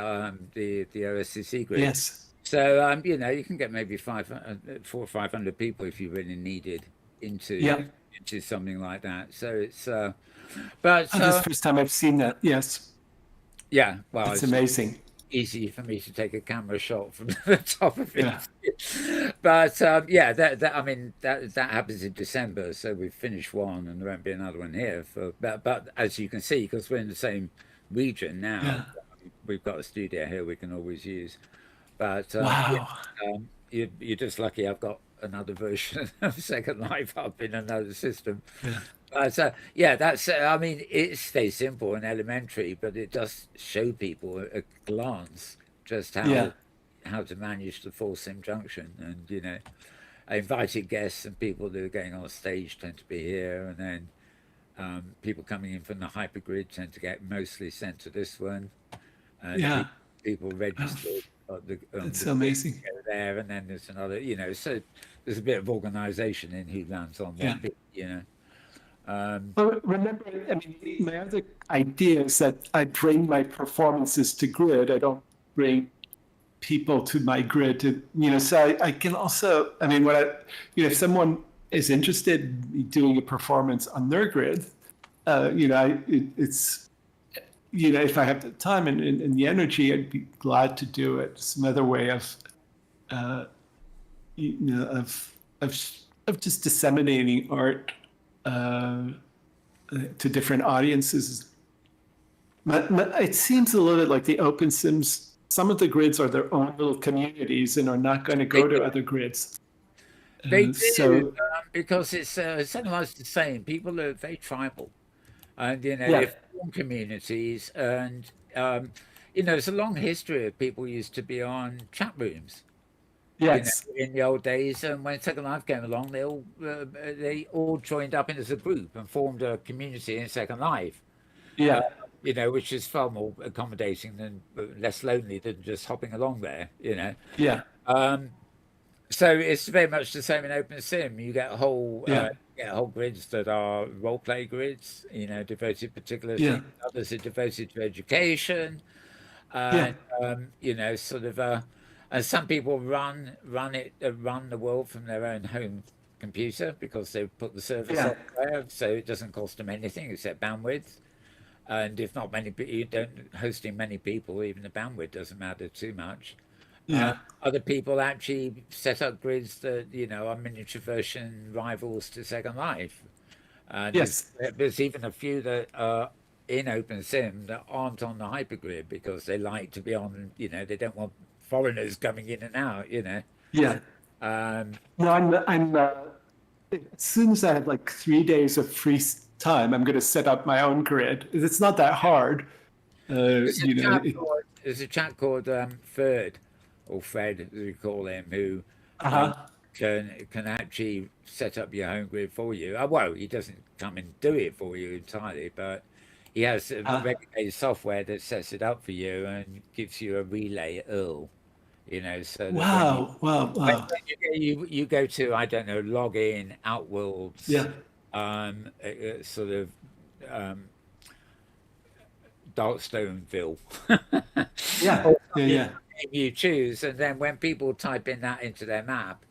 [SPEAKER 1] OSCC group.
[SPEAKER 3] Yes.
[SPEAKER 1] So you can get maybe 400 or 500 people if you really needed into something like that. So it's but
[SPEAKER 3] this is the first time I've seen that. Yes.
[SPEAKER 1] Yeah. Well,
[SPEAKER 3] it's amazing.
[SPEAKER 1] Easy for me to take a camera shot from the top of it. Yeah. But that happens in December. So we've finished one, and there won't be another one here. But as you can see, because we're in the same region now, we've got a studio here we can always use. But
[SPEAKER 3] wow,
[SPEAKER 1] you're just lucky. I've got another version of Second Life up in another system. That's it stays simple and elementary, but it does show people at a glance just how to manage the 4 sim junction. And invited guests and people that are going on stage tend to be here, and then people coming in from the hypergrid tend to get mostly sent to this one. And people registered.
[SPEAKER 3] It's amazing.
[SPEAKER 1] There, and then there's another. So there's a bit of organisation in who lands on one bit.
[SPEAKER 3] Well, remember, my other idea is that I bring my performances to grid. I don't bring people to my grid. So I can also. If someone is interested in doing a performance on their grid, it's. If I have the time and the energy, I'd be glad to do it. Some other way of just disseminating art to different audiences. It seems a little bit like the OpenSims. Some of the grids are their own little communities and are not going to go to other grids.
[SPEAKER 1] They do, because it's sometimes the same. People are very tribal. And they form communities, and there's a long history of people used to be on chat rooms.
[SPEAKER 3] Yes.
[SPEAKER 1] In the old days, and when Second Life came along, they all joined up in as a group and formed a community in Second Life.
[SPEAKER 3] Yeah.
[SPEAKER 1] Which is far more accommodating and less lonely than just hopping along there.
[SPEAKER 3] Yeah.
[SPEAKER 1] So it's very much the same in OpenSim. You get whole grids that are role play grids, devoted particular things. Others are devoted to education. and sort of. And some people run the world from their own home computer because they've put the server software, so it doesn't cost them anything except bandwidth. And if not many, you don't hosting many people, even the bandwidth doesn't matter too much. Other people actually set up grids that are miniature version rivals to Second Life. And there's even a few that are in OpenSim that aren't on the hypergrid because they like to be on. They don't want foreigners coming in and out.
[SPEAKER 3] Yeah. No, I'm. As soon as I have like 3 days of free time, I'm going to set up my own grid. It's not that hard.
[SPEAKER 1] There's a chap called Ferd, or Fred, as we call him, who can actually set up your home grid for you. Well, he doesn't come and do it for you entirely, but he has regulated software that sets it up for you and gives you a relay URL. So
[SPEAKER 3] wow.
[SPEAKER 1] You go to, I don't know, login Outworlds, sort of Darkstoneville. You choose, and then when people type in that into their map,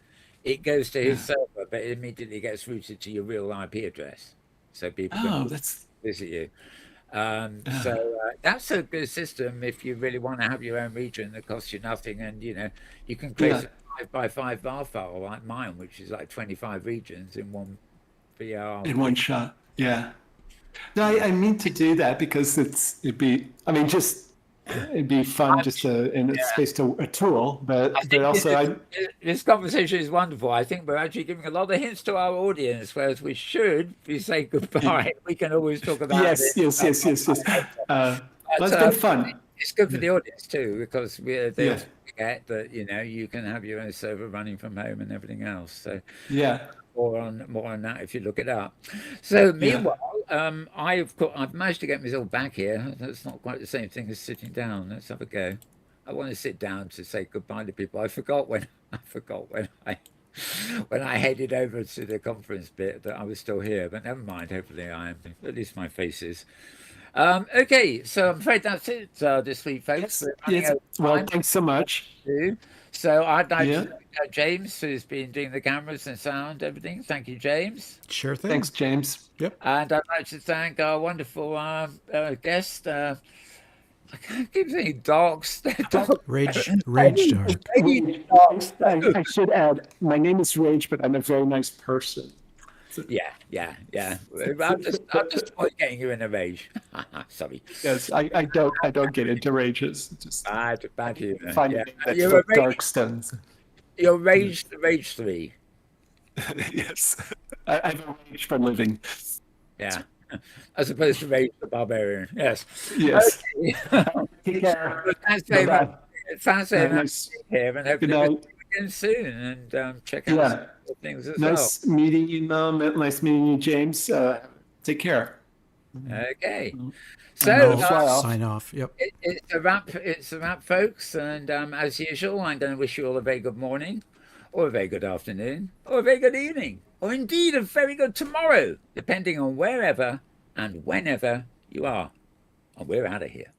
[SPEAKER 1] it goes to his server, but it immediately gets routed to your real IP address, so people can visit you. So that's a good system if you really want to have your own region that costs you nothing, and you can create a 5x5 bar file like mine, which is like 25 regions in one VR.
[SPEAKER 3] In one shot, yeah. No, I mean to do that because it'd be fun just in its space to a tool, but also
[SPEAKER 1] this conversation is wonderful. I think we're actually giving a lot of hints to our audience, whereas we should, if we say goodbye, we can always talk about
[SPEAKER 3] yes. But it's been fun.
[SPEAKER 1] It's good for the audience too, because they forget that you can have your own server running from home and everything else. So more on that if you look it up. So meanwhile, I've managed to get myself back here. That's not quite the same thing as sitting down. Let's have a go. I want to sit down to say goodbye to people. I forgot when I headed over to the conference bit that I was still here, but never mind. Hopefully I am. At least my face is. Okay, so I'm afraid that's it this week, folks.
[SPEAKER 3] Yes. Well, thanks so much.
[SPEAKER 1] So I'd like to thank James, who's been doing the cameras and sound, everything. Thank you, James.
[SPEAKER 2] Sure thing.
[SPEAKER 3] Thanks, James.
[SPEAKER 2] Yep.
[SPEAKER 1] And I'd like to thank our wonderful guest. I keep saying
[SPEAKER 2] Rage Dark.
[SPEAKER 3] I should add, my name is Rage, but I'm a very nice person.
[SPEAKER 1] Yeah. I'm just getting you in a rage. Sorry.
[SPEAKER 3] Yes, I don't get into rages. Just
[SPEAKER 1] bad humor.
[SPEAKER 3] You're a Darkstone.
[SPEAKER 1] You're Rage 3.
[SPEAKER 3] Yes, I have a rage for living.
[SPEAKER 1] Yeah, as opposed to Rage the Barbarian. Yes.
[SPEAKER 3] Okay.
[SPEAKER 1] Take care. Thanks very much. Thanks very much here, and hopefully we'll see you again soon. And check out things as well.
[SPEAKER 3] Nice meeting you, nice meeting you, James. Take care.
[SPEAKER 1] Okay. So
[SPEAKER 2] sign off. Yep.
[SPEAKER 1] It's a wrap, folks. And as usual, I'm going to wish you all a very good morning, or a very good afternoon, or a very good evening, or indeed a very good tomorrow, depending on wherever and whenever you are. And we're out of here.